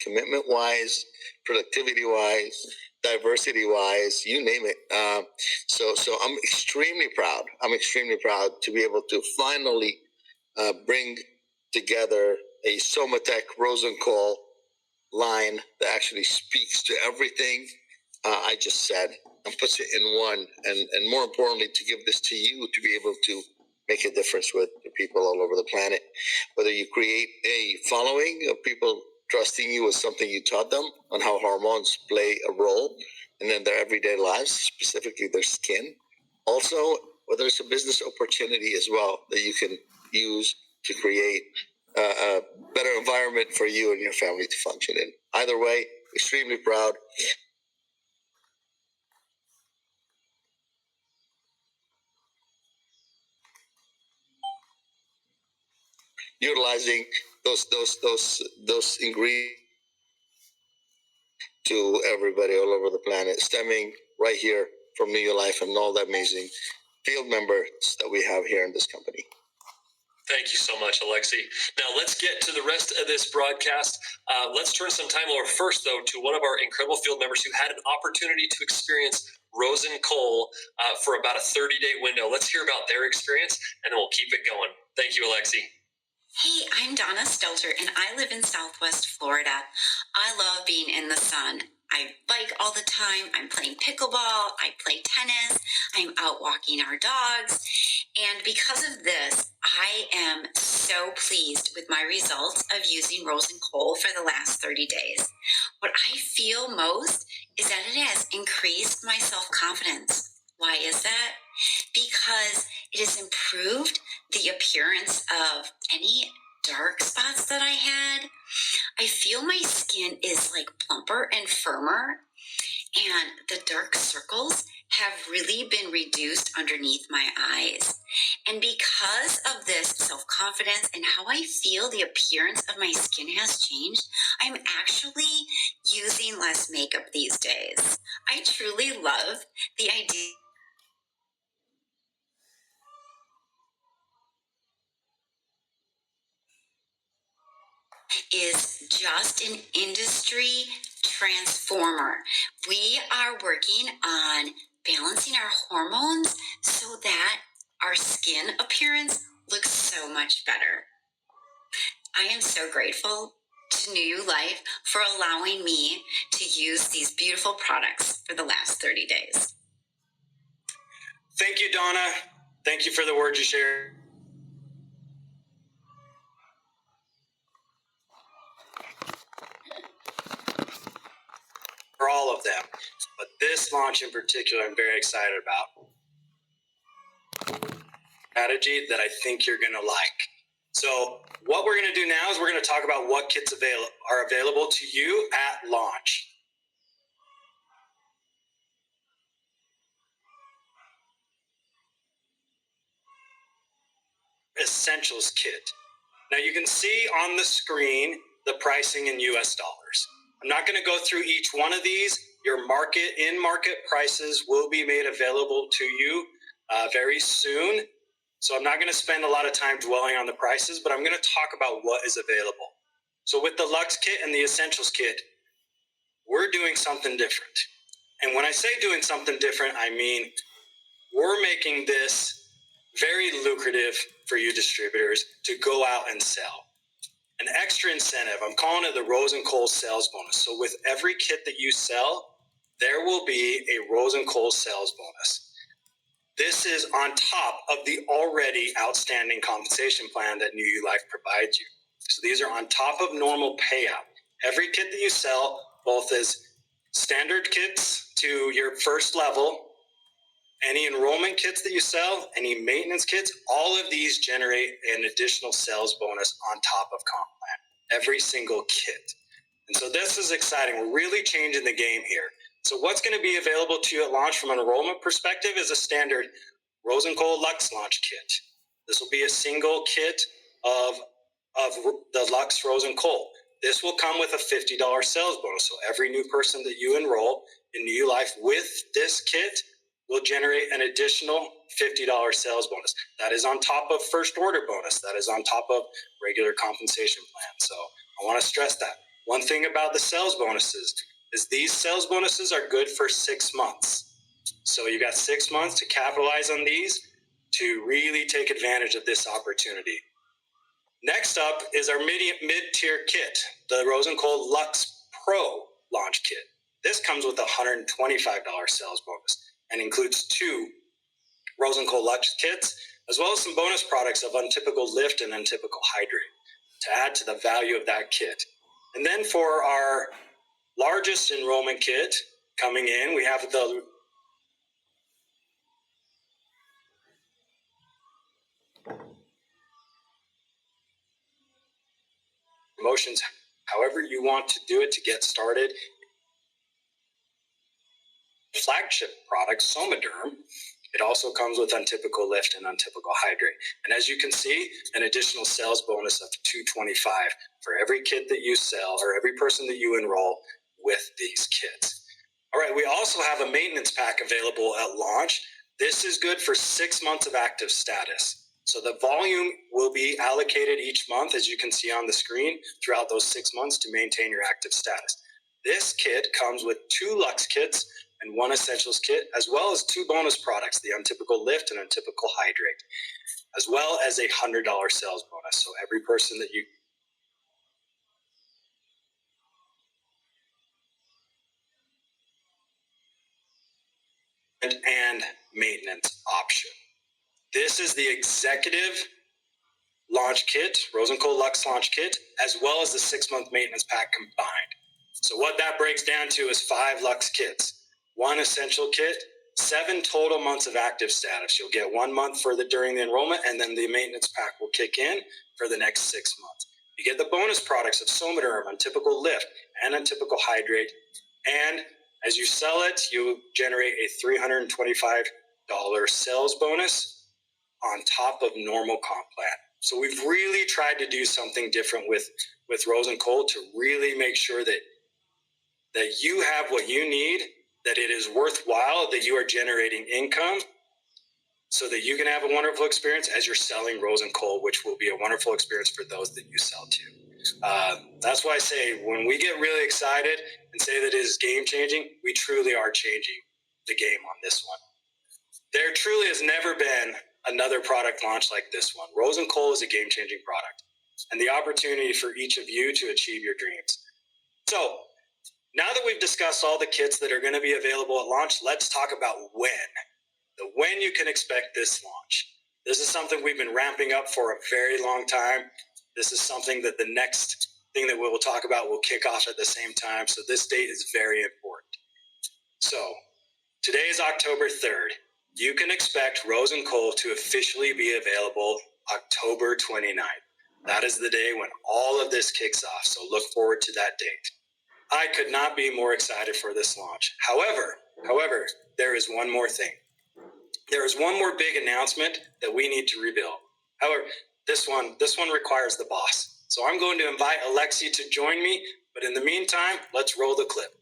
commitment wise, productivity wise, diversity wise, you name it. So I'm extremely proud. I'm extremely proud to be able to finally bring together a Somatech Rose and Cole line that actually speaks to everything I just said and puts it in one. And more importantly, to give this to you to be able to make a difference with the people all over the planet. Whether you create a following of people trusting you with something you taught them on how hormones play a role in their everyday lives, specifically their skin. Also, whether it's a business opportunity as well that you can use to create a better environment for you and your family to function in. Either way, extremely proud. Utilizing those ingredients to everybody all over the planet, stemming right here from Newulife and all the amazing field members that we have here in this company. Thank you so much, Alexi. Now let's get to the rest of this broadcast. Let's turn some time over first, though, to one of our incredible field members who had an opportunity to experience Rose and Cole for about a 30-day window. Let's hear about their experience, and then we'll keep it going. Thank you, Alexi. Hey, I'm Donna Stelter, and I live in Southwest Florida. I love being in the sun. I bike all the time. I'm playing pickleball. I play tennis. I'm out walking our dogs. And because of this, I am so pleased with my results of using Rose and Cole for the last 30 days. What I feel most is that it has increased my self-confidence. Why is that? Because it has improved the appearance of any dark spots that I had. I feel my skin is like plumper and firmer, and the dark circles have really been reduced underneath my eyes. And because of this self-confidence and how I feel the appearance of my skin has changed, I'm actually using less makeup these days. I truly love the idea is just an industry transformer. We are working on balancing our hormones so that our skin appearance looks so much better. I am so grateful to Newulife for allowing me to use these beautiful products for the last 30 days. Thank you, Donna. Thank you for the words you shared. For all of them, but this launch in particular, I'm very excited about. Strategy that I think you're going to like. So what we're going to do now is we're going to talk about what kits are available to you at launch. Essentials kit. Now you can see on the screen the pricing in US dollars. I'm not going to go through each one of these. Your in-market prices will be made available to you very soon. So I'm not going to spend a lot of time dwelling on the prices, but I'm going to talk about what is available. So with the Luxe kit and the Essentials kit, we're doing something different. And when I say doing something different, I mean we're making this very lucrative for you distributors to go out and sell. An extra incentive, I'm calling it the Rose and Cole sales bonus. So with every kit that you sell, there will be a Rose and Cole sales bonus. This is on top of the already outstanding compensation plan that Newulife provides you. So these are on top of normal payout. Every kit that you sell, both as standard kits to your first level, any enrollment kits that you sell, any maintenance kits, all of these generate an additional sales bonus on top of comp plan, every single kit. And so this is exciting. We're really changing the game here. So what's going to be available to you at launch from an enrollment perspective is a standard Rose and Cole Lux launch kit. This will be a single kit of the Lux Rose and Cole. This will come with a $50 sales bonus. So every new person that you enroll in Newulife with this kit will generate an additional $50 sales bonus. That is on top of first order bonus. That is on top of regular compensation plan. So I want to stress that. One thing about the sales bonuses is these sales bonuses are good for 6 months. So you got 6 months to capitalize on these to really take advantage of this opportunity. Next up is our mid-tier kit, the Rose and Cole Lux Pro launch kit. This comes with a $125 sales bonus and includes 2 Rose and Cole Lux kits, as well as some bonus products of Untypical Lift and Untypical Hydrate to add to the value of that kit. And then for our largest enrollment kit coming in, we have the promotions, however you want to do it to get started. Flagship product, Somaderm. It also comes with Untypical Lift and Untypical Hydrate. And as you can see, an additional sales bonus of $225 for every kit that you sell or every person that you enroll with these kits. All right, we also have a maintenance pack available at launch. This is good for 6 months of active status. So the volume will be allocated each month, as you can see on the screen, throughout those 6 months to maintain your active status. This kit comes with 2 Lux kits and 1 Essentials kit, as well as 2 bonus products, the Untypical Lift and Untypical Hydrate, as well as a $100 sales bonus. So every person that you and maintenance option. This is the executive launch kit, Rose and Cole Lux launch kit, as well as the 6-month maintenance pack combined. So what that breaks down to is 5 Lux kits, 1 essential kit, 7 total months of active status. You'll get 1 month during the enrollment, and then the maintenance pack will kick in for the next 6 months. You get the bonus products of Somaderm, Untypical Lift, and Untypical Hydrate. And as you sell it, you generate a $325 sales bonus on top of normal comp plan. So we've really tried to do something different with Rose and Cole to really make sure that you have what you need, that it is worthwhile, that you are generating income so that you can have a wonderful experience as you're selling Rose and Cole, which will be a wonderful experience for those that you sell to. That's why I say when we get really excited and say that it is game changing, we truly are changing the game on this one. There truly has never been another product launch like this one. Rose and Cole is a game changing product and the opportunity for each of you to achieve your dreams. So now that we've discussed all the kits that are going to be available at launch, let's talk about when you can expect this launch. This is something we've been ramping up for a very long time. This is something that the next thing that we will talk about will kick off at the same time. So this date is very important. So today is October 3rd. You can expect Rose and Cole to officially be available October 29th. That is the day when all of this kicks off. So look forward to that date. I could not be more excited for this launch. However, there is one more thing. There is one more big announcement that we need to reveal. However, this one requires the boss. So I'm going to invite Alexi to join me, but in the meantime, let's roll the clip.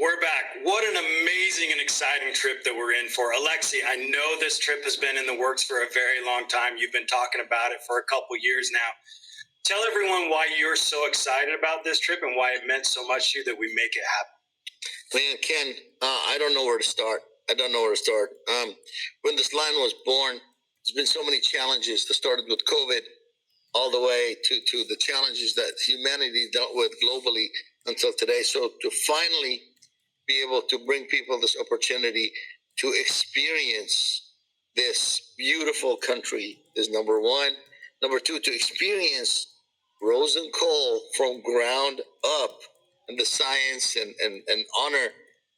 We're back. What an amazing and exciting trip that we're in for. Alexi, I know this trip has been in the works for a very long time. You've been talking about it for a couple years now. Tell everyone why you're so excited about this trip and why it meant so much to you that we make it happen. Man, Ken, I don't know where to start. When this line was born, there's been so many challenges that started with COVID all the way to the challenges that humanity dealt with globally until today. So to finally be able to bring people this opportunity to experience this beautiful country is number one. Number two, to experience Rosen Coal from ground up, and the science and honor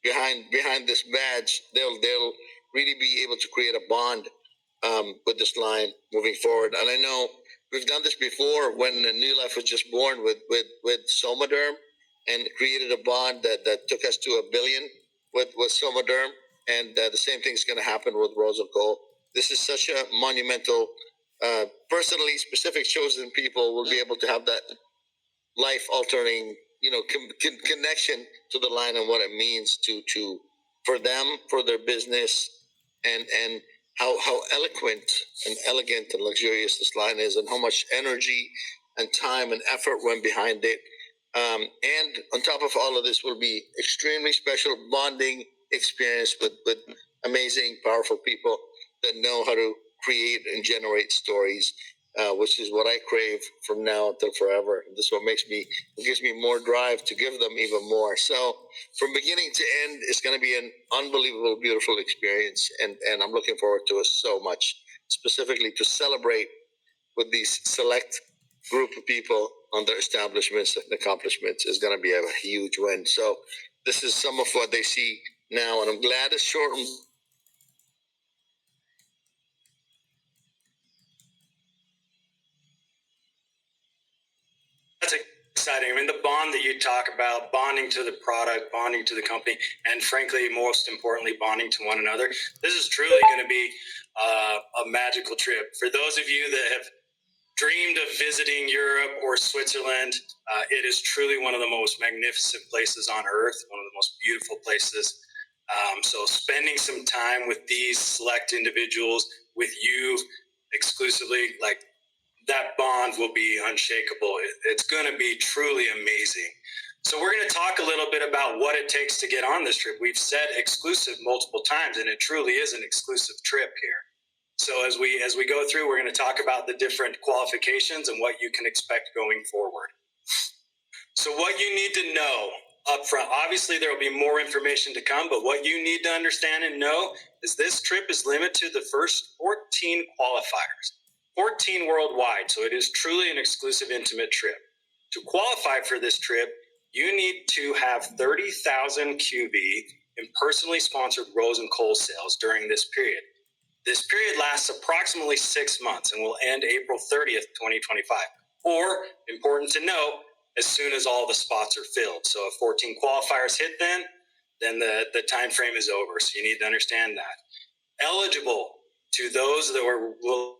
behind this badge, they'll really be able to create a bond with this line moving forward. And I know we've done this before when Newulife was just born with Somaderm, and created a bond that took us to $1 billion with Somaderm, and the same thing is going to happen with Rosen Coal. This is such a monumental. Personally, specific chosen people will be able to have that life-altering, connection to the line and what it means to for them, for their business, and how eloquent and elegant and luxurious this line is, and how much energy and time and effort went behind it. And on top of all of this will be extremely special bonding experience with amazing, powerful people that know how to create and generate stories, which is what I crave from now until forever. And this is what gives me more drive to give them even more. So from beginning to end, it's going to be an unbelievable, beautiful experience. And I'm looking forward to it so much, specifically to celebrate with these select group of people on their establishments and accomplishments is going to be a huge win. So this is some of what they see now, and I'm glad it's short. That's exciting. I mean, the bond that you talk about, bonding to the product, bonding to the company, and frankly, most importantly, bonding to one another. This is truly going to be a magical trip. For those of you that have dreamed of visiting Europe or Switzerland, it is truly one of the most magnificent places on earth, one of the most beautiful places. So spending some time with these select individuals, with you exclusively, like, that bond will be unshakable. It's going to be truly amazing. So we're going to talk a little bit about what it takes to get on this trip. We've said exclusive multiple times, and it truly is an exclusive trip here. So as we go through, we're going to talk about the different qualifications and what you can expect going forward. So what you need to know up front, obviously there will be more information to come, but what you need to understand and know is this trip is limited to the first 14 qualifiers, 14 worldwide. So it is truly an exclusive, intimate trip. To qualify for this trip, you need to have 30,000 QB in personally sponsored Rosen Coal sales during this period. This period lasts approximately 6 months and will end April 30th, 2025. Or, important to note, as soon as all the spots are filled. So if 14 qualifiers hit then the time frame is over. So you need to understand that. Eligible to those that will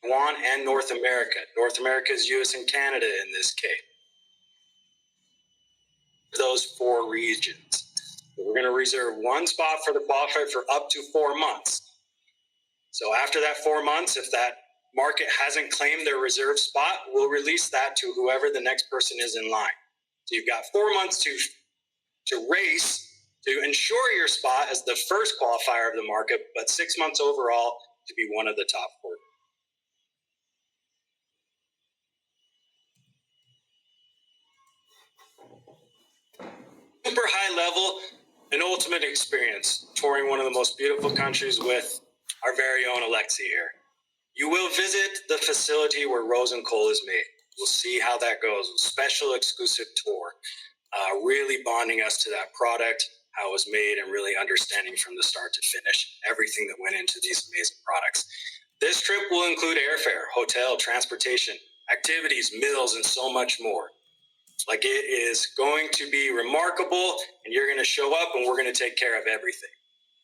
Taiwan and North America. North America is US and Canada in this case. Those 4 regions. We're going to reserve 1 spot for the qualifier for up to 4 months. So after that 4 months, if that market hasn't claimed their reserve spot, we'll release that to whoever the next person is in line. So you've got 4 months to race to ensure your spot as the first qualifier of the market, but 6 months overall to be one of the top 4. Super high level and ultimate experience touring one of the most beautiful countries with our very own Alexi here. You will visit the facility where Rosen Coal is made. We'll see how that goes. A special exclusive tour, really bonding us to that product, how it was made, and really understanding from the start to finish everything that went into these amazing products. This trip will include airfare, hotel, transportation, activities, meals, and so much more. Like, it is going to be remarkable, and you're going to show up and we're going to take care of everything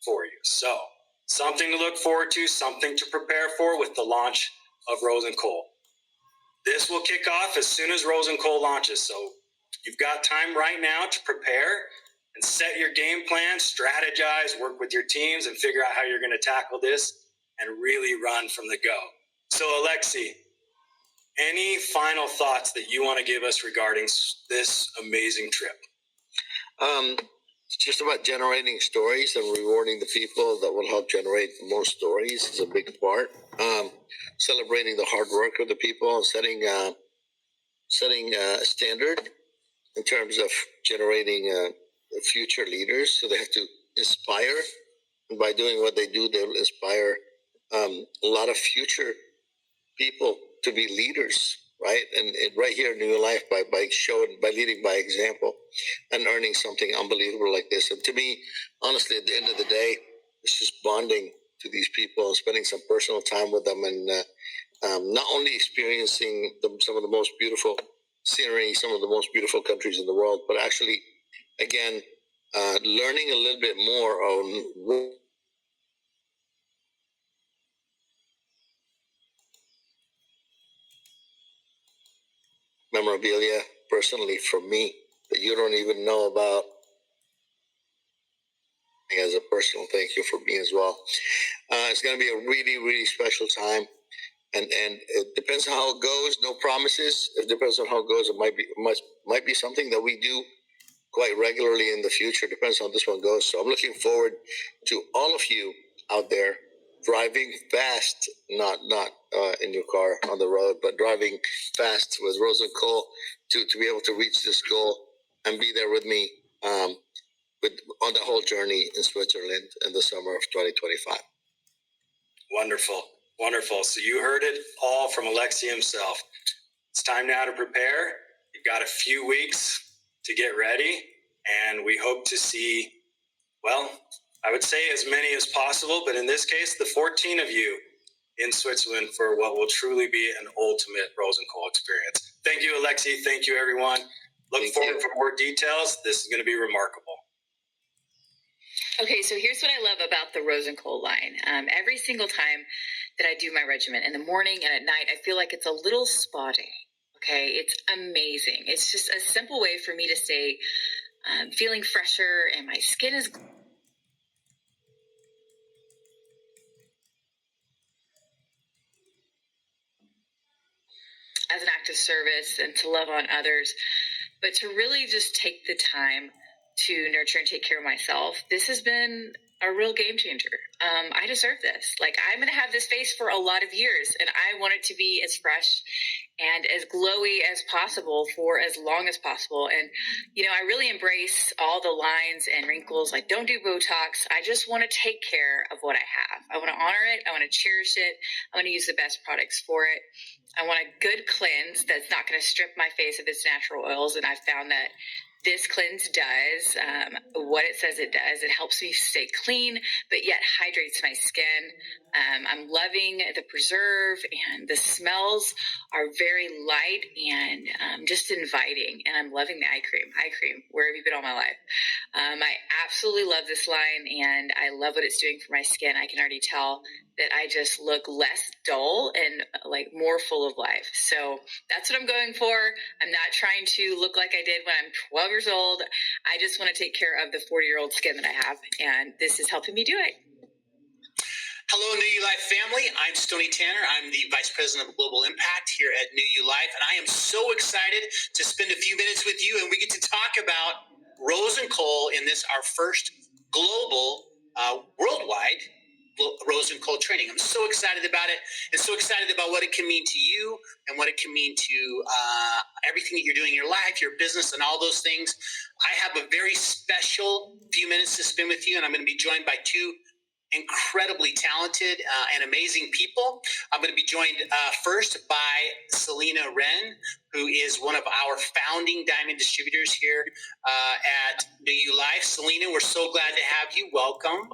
for you. So something to look forward to, something to prepare for with the launch of Rosen Coal. This will kick off as soon as Rose and Cole launches. So you've got time right now to prepare and set your game plan, strategize, work with your teams, and figure out how you're going to tackle this and really run from the go. So Alexi, any final thoughts that you want to give us regarding this amazing trip? It's just about generating stories and rewarding the people that will help generate the most stories is a big part. Celebrating the hard work of the people and setting a standard in terms of generating future leaders. So they have to inspire, and by doing what they do, they'll inspire a lot of future people to be leaders, right? And right here in Newulife, by leading by example and earning something unbelievable like this. And to me, honestly, at the end of the day, it's just bonding to these people and spending some personal time with them, and not only experiencing some of the most beautiful scenery, some of the most beautiful countries in the world, but actually, again, learning a little bit more on memorabilia personally from me that you don't even know about. As a personal thank you for me as well. It's going to be a really, really special time, and it depends on how it goes. No promises. It depends on how it goes. It might be something that we do quite regularly in the future. Depends on how this one goes. So I'm looking forward to all of you out there driving fast, not in your car on the road, but driving fast with Rose and Cole to be able to reach this goal and be there with me on the whole journey in Switzerland in the summer of 2025. Wonderful. Wonderful. So you heard it all from Alexi himself. It's time now to prepare. You've got a few weeks to get ready, and we hope to see, well, I would say as many as possible, but in this case, the 14 of you in Switzerland for what will truly be an ultimate Rose and Cole experience. Thank you, Alexi. Thank you, everyone. Look forward for more details. This is going to be remarkable. Okay, so here's what I love about the Rose and Cole line. Every single time that I do my regimen, in the morning and at night, I feel like it's a little spa day. Okay, it's amazing. It's just a simple way for me to stay feeling fresher, and my skin is as an act of service and to love on others, but to really just take the time to nurture and take care of myself. This has been a real game changer. I deserve this. Like, I'm going to have this face for a lot of years, and I want it to be as fresh and as glowy as possible for as long as possible. And, I really embrace all the lines and wrinkles. I don't do Botox. I just want to take care of what I have. I want to honor it. I want to cherish it. I want to use the best products for it. I want a good cleanse that's not going to strip my face of its natural oils. And I found that this cleanse does what it says it does. It helps me stay clean, but yet hydrates my skin. I'm loving the preserve, and the smells are very light and just inviting. And I'm loving the eye cream. Where have you been all my life? I absolutely love this line, and I love what it's doing for my skin. I can already tell that I just look less dull and like more full of life. So that's what I'm going for. I'm not trying to look like I did when I'm 12 years old. I just want to take care of the 40-year-old skin that I have, and this is helping me do it. Hello, Newulife family. I'm Stoney Tanner. I'm the Vice President of Global Impact here at Newulife, and I am so excited to spend a few minutes with you, and we get to talk about Rose and Cole in this, our first global, worldwide Rose and Cole training. I'm so excited about it, and so excited about what it can mean to you and what it can mean to everything that you're doing in your life, your business, and all those things. I have a very special few minutes to spend with you, and I'm going to be joined by two incredibly talented and amazing people. I'm going to be joined first by Selena Wren, who is one of our founding diamond distributors here at Newulife. Selena, we're so glad to have you. Welcome.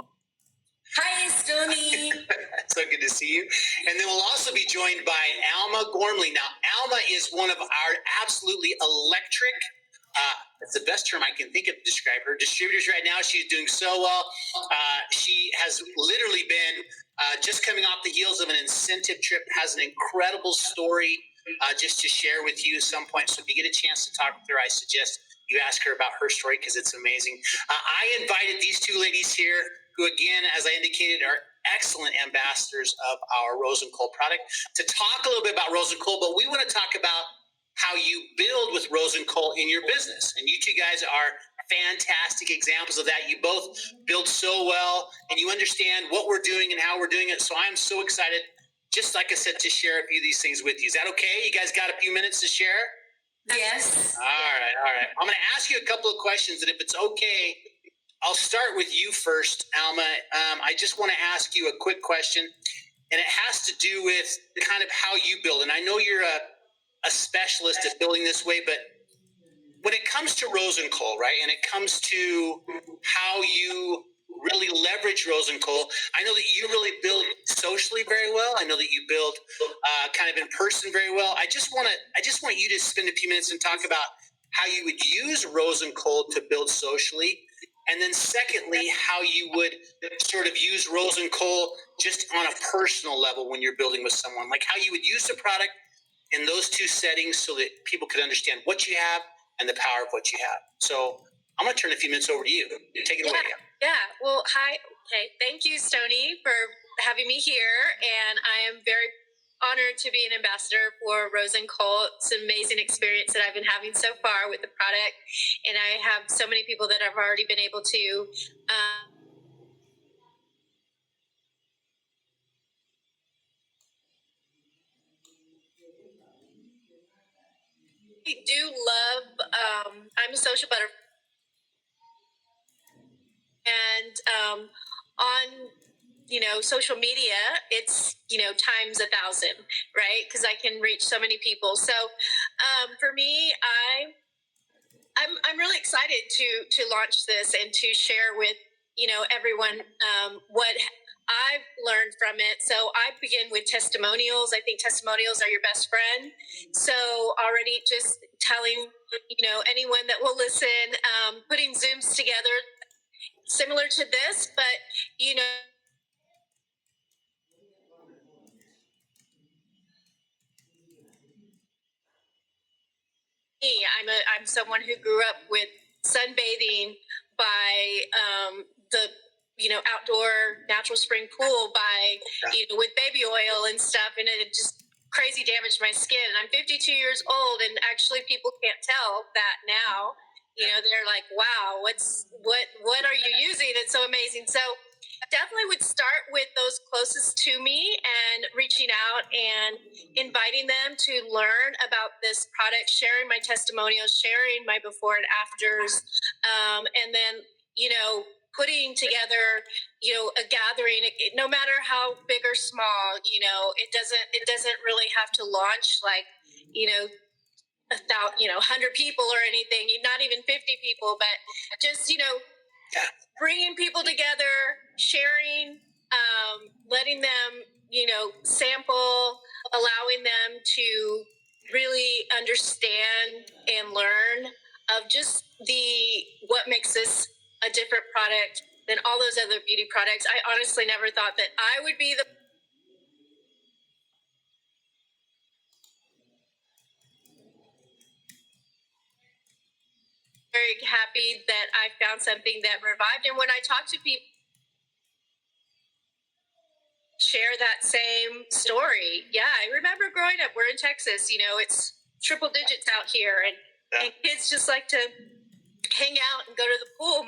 Hi, Stoney. So good to see you. And then we'll also be joined by Alma Gormley. Now, Alma is one of our absolutely electric, that's the best term I can think of to describe her, distributors right now. She's doing so well. She has literally been just coming off the heels of an incentive trip, has an incredible story just to share with you at some point. So if you get a chance to talk with her, I suggest you ask her about her story because it's amazing. I invited these two ladies here who, again, as I indicated, are excellent ambassadors of our Rose and Cole product to talk a little bit about Rose and Cole, but we want to talk about how you build with Rose and Cole in your business. And you two guys are fantastic examples of that. You both build so well and you understand what we're doing and how we're doing it. So I'm so excited, just like I said, to share a few of these things with you. Is that okay? You guys got a few minutes to share? Yes. All right. I'm going to ask you a couple of questions, and if it's okay, I'll start with you first, Alma. I just want to ask you a quick question, and it has to do with kind of how you build. And I know you're a specialist at building this way, but when it comes to Rose and Cole, right, and it comes to how you really leverage Rose and Cole, I know that you really build socially very well. I know that you build kind of in person very well. I just want you to spend a few minutes and talk about how you would use Rose and Cole to build socially, and then secondly, how you would sort of use Rose and Cole just on a personal level when you're building with someone, like how you would use the product in those two settings so that people could understand what you have and the power of what you have. So I'm going to turn a few minutes over to you. Take it away. Yeah. Well, hi. Okay. Thank you, Stony, for having me here. And I am very honored to be an ambassador for Rose and Cole. It's an amazing experience that I've been having so far with the product. And I have so many people that I've already been able to I do love, I'm a social butterfly. And on, social media, it's, times 1,000, right? Because I can reach so many people. So for me, I'm really excited to launch this and to share with, everyone what I've learned from it. So I begin with testimonials. I think testimonials are your best friend. So already just telling, anyone that will listen, putting Zooms together similar to this, but, I'm someone who grew up with sunbathing by the outdoor natural spring pool by with baby oil and stuff, and it just crazy damaged my skin. And I'm 52 years old, and actually people can't tell that now. They're like, wow, what are you using? It's so amazing. So definitely would start with those closest to me and reaching out and inviting them to learn about this product, sharing my testimonials, sharing my before and afters, and then, putting together, a gathering, no matter how big or small, it doesn't really have to launch like, 100 people or anything, not even 50 people, but just, bringing people together, sharing, letting them, sample, allowing them to really understand and learn of just what makes this a different product than all those other beauty products. I honestly never thought that I would be the very happy that I found something that revived. And when I talk to people, share that same story. Yeah, I remember growing up. We're in Texas. It's triple digits out here, and kids just like to hang out and go to the pool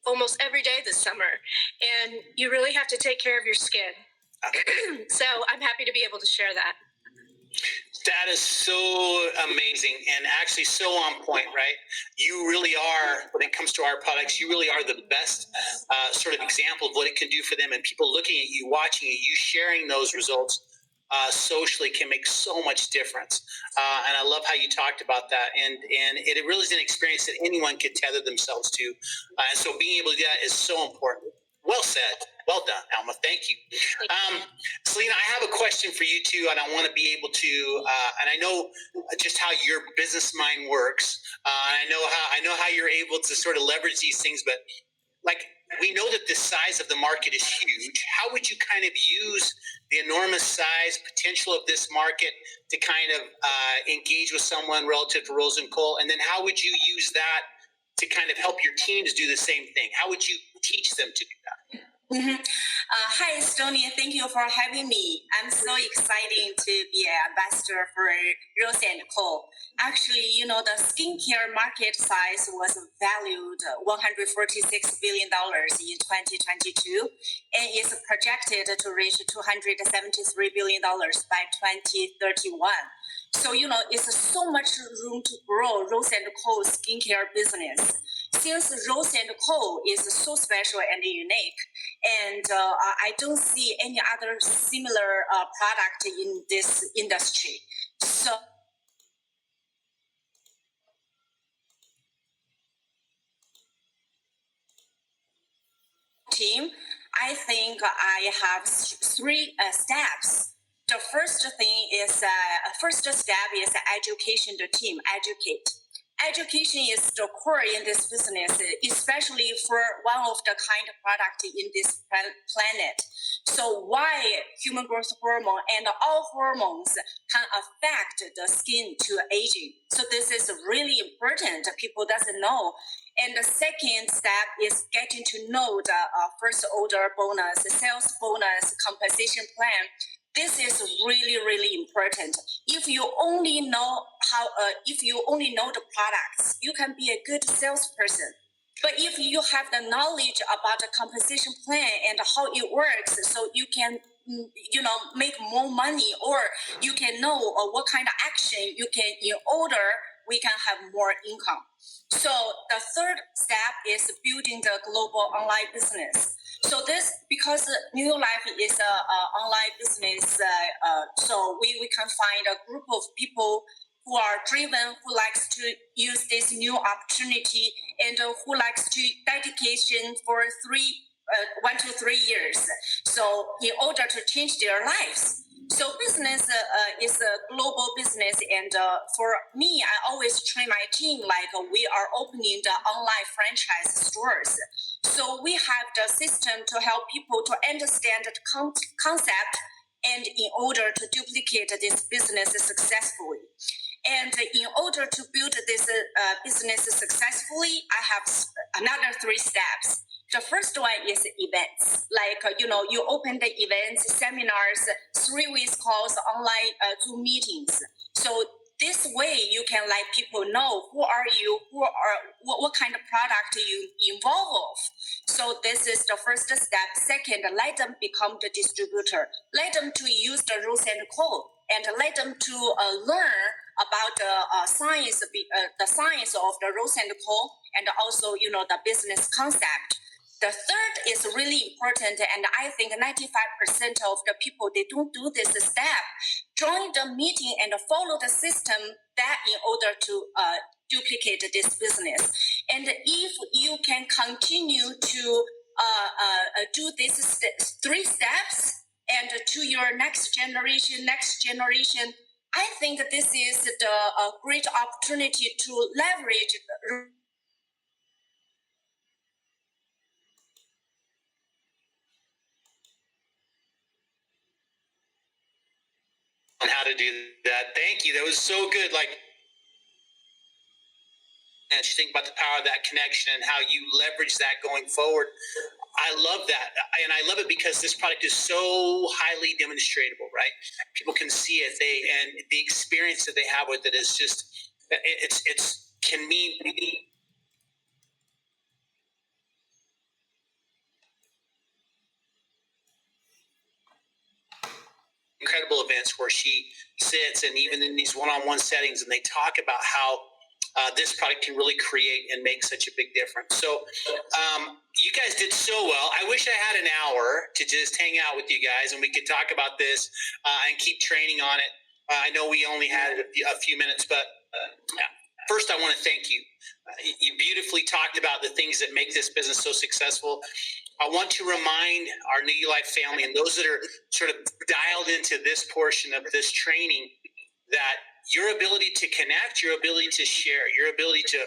almost every day this summer. And you really have to take care of your skin. So I'm happy to be able to share that. That is so amazing and actually so on point, right? You really are, when it comes to our products, you really are the best sort of example of what it can do for them. And people looking at you, watching you sharing those results socially can make so much difference. And I love how you talked about that. And it really is an experience that anyone could tether themselves to. And so being able to do that is so important. Well said. Well done, Alma. Thank you. Selena, I have a question for you too, and I want to be able to, and I know just how your business mind works. I know how you're able to sort of leverage these things, but like we know that the size of the market is huge. How would you kind of use the enormous size potential of this market to kind of engage with someone relative to Rose and Cole? And then how would you use that to kind of help your teams do the same thing? How would you teach them to do that? Hi, Stony. Thank you for having me. I'm so excited to be an ambassador for Rose and Cole. Actually, the skincare market size was valued $146 billion in 2022 and is projected to reach $273 billion by 2031. So, it's so much room to grow Rose and Cole skincare business. Since Rose and Cole is so special and unique, and I don't see any other similar product in this industry. So team, I think I have three steps. The first step is education the team, educate. Education is the core in this business, especially for one of the kind of product in this planet. So why human growth hormone and all hormones can affect the skin to aging. So this is really important. People doesn't know. And the second step is getting to know the first order bonus, sales bonus, compensation plan. This is really, really important. If you only know the products, you can be a good salesperson. But if you have the knowledge about the compensation plan and how it works, so you can, make more money, or you can know what kind of action you can in order we can have more income. So the third step is building the global online business. So this, because Newulife is a online business, so we can find a group of people who are driven, who likes to use this new opportunity, and who likes to dedication for 1 to 3 years. So in order to change their lives. So business is a global business, and for me, I always train my team like we are opening the online franchise stores. So we have the system to help people to understand the concept, and in order to duplicate this business successfully. And in order to build this business successfully, I have another 3 steps. The first one is events. Like, you open the events, seminars, 3-week calls, online Zoom meetings. So this way you can let people know who are you, what kind of product you involve. So this is the first step. Second, let them become the distributor. Let them to use the Rose and Cole, and let them to learn about the science of the Rose and Cole, and also, the business concept. The third is really important, and I think 95% of the people, they don't do this step. Join the meeting and follow the system that in order to duplicate this business. And if you can continue to do these 3 steps and to your next generation, I think this is the great opportunity to leverage on how to do that. Thank you. That was so good. And you think about the power of that connection and how you leverage that going forward. I love that. And I love it because this product is so highly demonstratable, right? People can see it. And the experience that they have with it is just, it's can mean incredible events where she sits, and even in these one-on-one settings, and they talk about how this product can really create and make such a big difference. So you guys did so well. I wish I had an hour to just hang out with you guys and we could talk about this and keep training on it. I know we only had a few minutes, but first I want to thank you. You beautifully talked about the things that make this business so successful. I want to remind our Newulife family and those that are sort of dialed into this portion of this training that your ability to connect, your ability to share, your ability to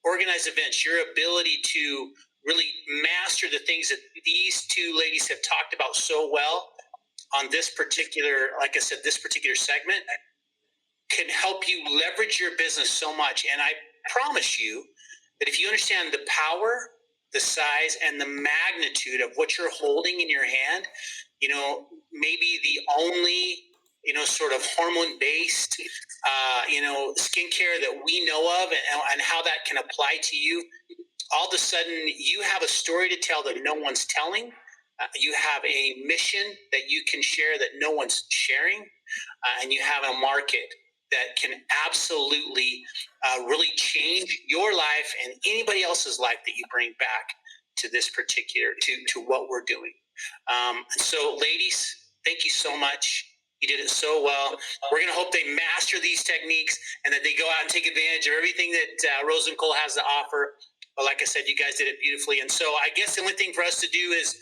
organize events, your ability to really master the things that these two ladies have talked about so well on this particular, like I said, this particular segment can help you leverage your business so much. And I promise you that if you understand the power, the size, and the magnitude of what you're holding in your hand, maybe the only, sort of hormone-based, skincare that we know of, and how that can apply to you, all of a sudden you have a story to tell that no one's telling. You have a mission that you can share that no one's sharing, and you have a market that can absolutely really change your life and anybody else's life that you bring back to this particular, to what we're doing. So ladies, thank you so much. You did it so well. We're going to hope they master these techniques and that they go out and take advantage of everything that Rose and Cole has to offer. But like I said, you guys did it beautifully. And so I guess the only thing for us to do is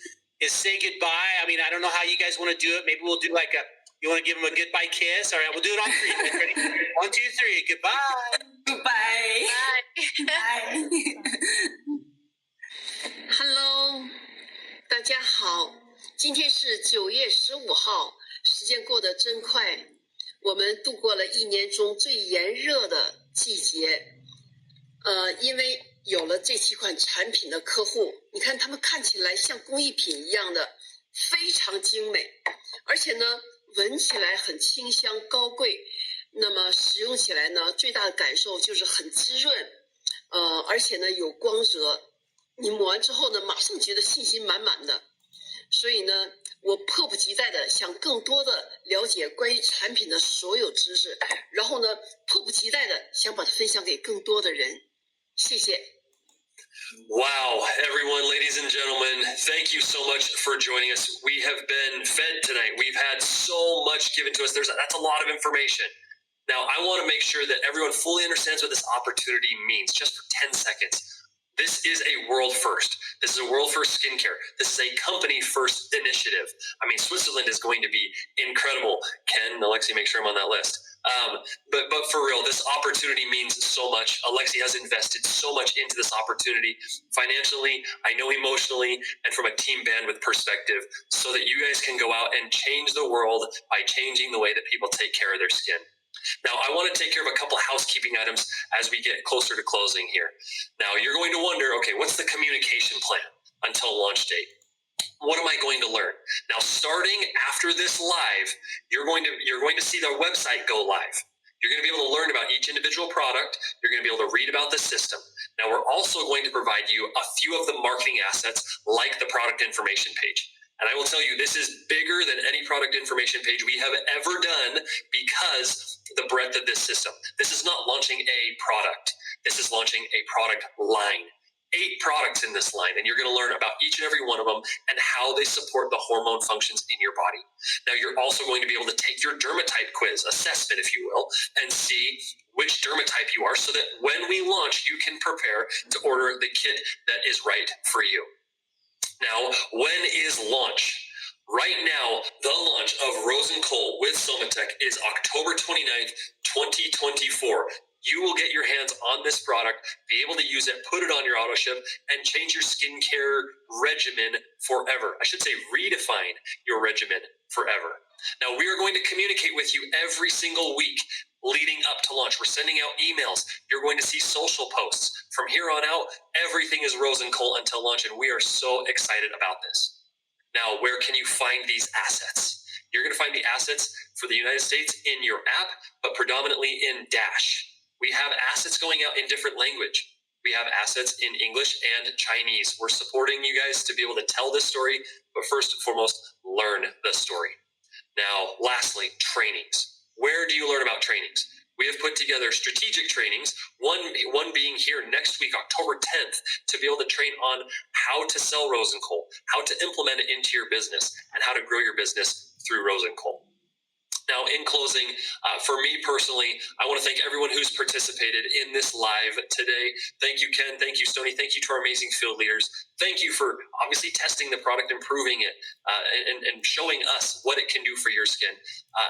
say goodbye. I mean, I don't know how you guys want to do it. Maybe we'll do you want to give them a goodbye kiss? All right, we'll do it on three. Ready? 1, 2, 3. Goodbye. Goodbye. Bye. Bye. Hello，大家好，今天是9月15号，时间过得真快，我们度过了1年中最炎热的季节。因为有了这几款产品的客户，你看他们看起来像工艺品一样的，非常精美，而且呢，闻起来很清香高贵。那么使用起来呢，最大的感受就是很滋润，而且呢有光泽。你抹完之后呢，马上觉得信心满满的。所以呢，我迫不及待的想更多的了解关于产品的所有知识，然后呢，迫不及待的想把它分享给更多的人。谢谢。Wow, everyone, ladies and gentlemen, thank you so much for joining us. We have been fed tonight. We've had so much given to us. That's a lot of information. Now, I want to make sure that everyone fully understands what this opportunity means, just for 10 seconds. This is a world first. This is a world first skincare. This is a company first initiative. I mean, Switzerland is going to be incredible. Ken, Alexi, make sure I'm on that list. But for real, this opportunity means so much. Alexi has invested so much into this opportunity financially, I know emotionally, and from a team bandwidth perspective, so that you guys can go out and change the world by changing the way that people take care of their skin. Now, I want to take care of a couple housekeeping items as we get closer to closing here. Now, you're going to wonder, okay, what's the communication plan until launch date? What am I going to learn? Now, starting after this live, you're going to see the website go live. You're going to be able to learn about each individual product. You're going to be able to read about the system. Now, we're also going to provide you a few of the marketing assets like the product information page. And I will tell you, this is bigger than any product information page we have ever done because the breadth of this system. This is not launching a product. This is launching a product line. 8 products in this line, and you're going to learn about each and every one of them and how they support the hormone functions in your body. Now, you're also going to be able to take your dermatype quiz, assessment, if you will, and see which dermatype you are so that when we launch, you can prepare to order the kit that is right for you. Now, when is launch? Right now, the launch of Rose & Cole with Somatech is October 29th, 2024. You will get your hands on this product, be able to use it, put it on your auto ship, and change your skincare regimen forever. I should say redefine your regimen forever. Now, we are going to communicate with you every single week leading up to launch. We're sending out emails. You're going to see social posts. From here on out, everything is Rose & Cole until launch, and we are so excited about this. Now, where can you find these assets? You're going to find the assets for the United States in your app, but predominantly in Dash. We have assets going out in different language. We have assets in English and Chinese. We're supporting you guys to be able to tell this story, but first and foremost, learn the story. Now, lastly, trainings. Where do you learn about trainings? We have put together strategic trainings, one being here next week, October 10th, to be able to train on how to sell Rose & Cole, how to implement it into your business, and how to grow your business through Rose & Cole. Now, in closing, for me personally, I want to thank everyone who's participated in this live today. Thank you, Ken. Thank you, Stoney. Thank you to our amazing field leaders. Thank you for obviously testing the product, improving it, and showing us what it can do for your skin.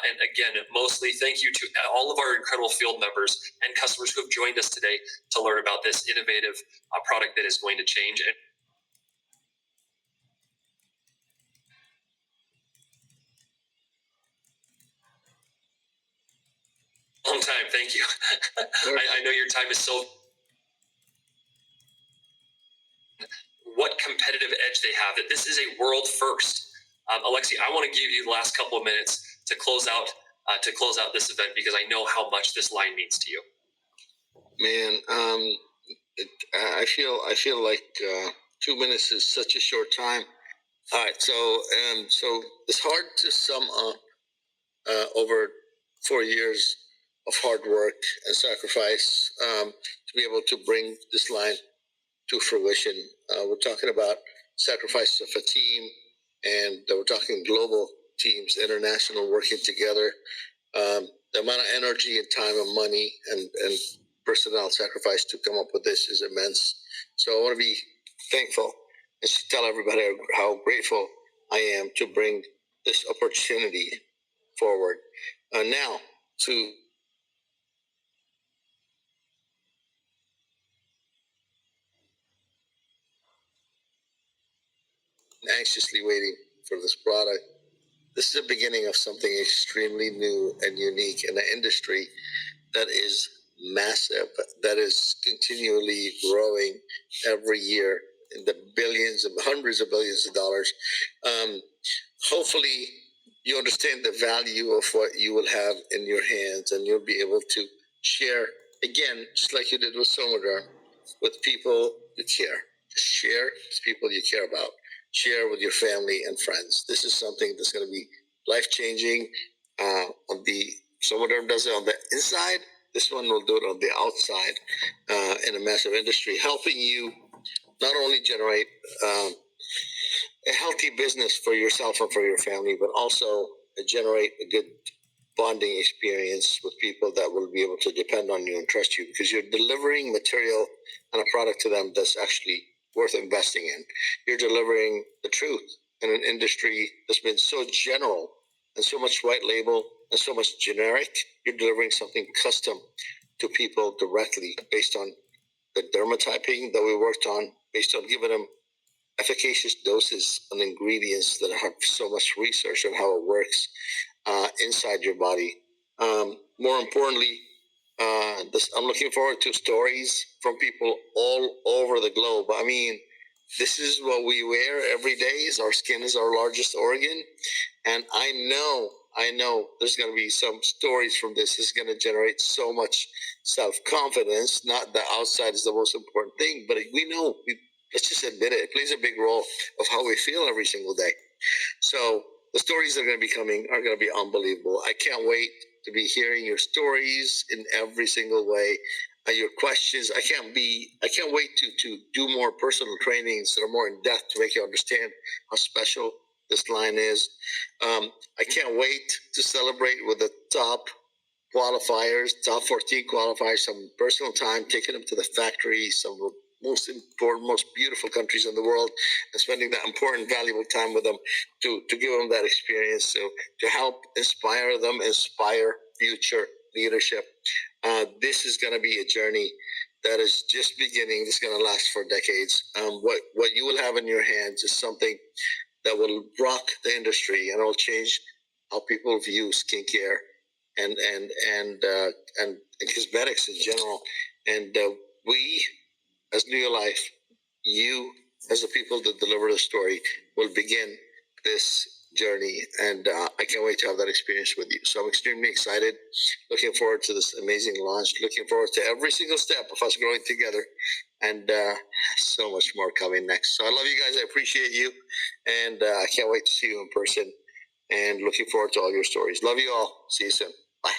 And again, mostly thank you to all of our incredible field members and customers who have joined us today to learn about this innovative product that is going to change and Long time. Thank you. I know your time is so. What competitive edge they have, that this is a world first. Alexi, I want to give you the last couple of minutes to close out this event, because I know how much this line means to you. Man, I feel like 2 minutes is such a short time. All right, so it's hard to sum up over 4 years of hard work and sacrifice to be able to bring this line to fruition. We're talking about sacrifice of a team, and we're talking global teams, international, working together. The amount of energy and time and money and personnel sacrifice to come up with this is immense. So I want to be thankful and tell everybody how grateful I am to bring this opportunity forward. Now to anxiously waiting for this product. This is the beginning of something extremely new and unique in an industry that is massive, that is continually growing every year in the billions and hundreds of billions of dollars. Hopefully you understand the value of what you will have in your hands, and you'll be able to share, again, just like you did with Somadar, with people you care. Just share with people you care about. Share with your family and friends. This is something that's going to be life-changing. On the Somadar does it on the inside. This one will do it on the outside in a massive industry, helping you not only generate a healthy business for yourself and for your family, but also generate a good bonding experience with people that will be able to depend on you and trust you, because you're delivering material and a product to them that's actually worth investing in. You're delivering the truth in an industry that's been so general and so much white label and so much generic. You're delivering something custom to people directly based on the dermatyping that we worked on, based on giving them efficacious doses and ingredients that have so much research on how it works inside your body. More importantly, I'm looking forward to stories from people all over the globe. I mean, this is what we wear every day. Our skin is our largest organ. And I know there's going to be some stories from this. It's going to generate so much self-confidence. Not the outside is the most important thing, but we know, let's just admit it. It plays a big role of how we feel every single day. So the stories that are going to be coming are going to be unbelievable. I can't wait to be hearing your stories in every single way. Your questions. I can't wait to do more personal trainings that are more in depth to make you understand how special this line is. I can't wait to celebrate with the top qualifiers, top 14 qualifiers, some personal time, taking them to the factory, some of the most important, most beautiful countries in the world, and spending that important, valuable time with them to give them that experience, to help inspire them, inspire future leadership. This is going to be a journey that is just beginning. It's going to last for decades. What you will have in your hands is something that will rock the industry, and it'll change how people view skincare and cosmetics in general. And we, as Newulife, you, as the people that deliver the story, will begin this journey, and I can't wait to have that experience with you. So I'm extremely excited, looking forward to this amazing launch, looking forward to every single step of us growing together, and so much more coming next. So I love you guys. I appreciate you, and I can't wait to see you in person, and looking forward to all your stories. Love you all. See you soon. Bye.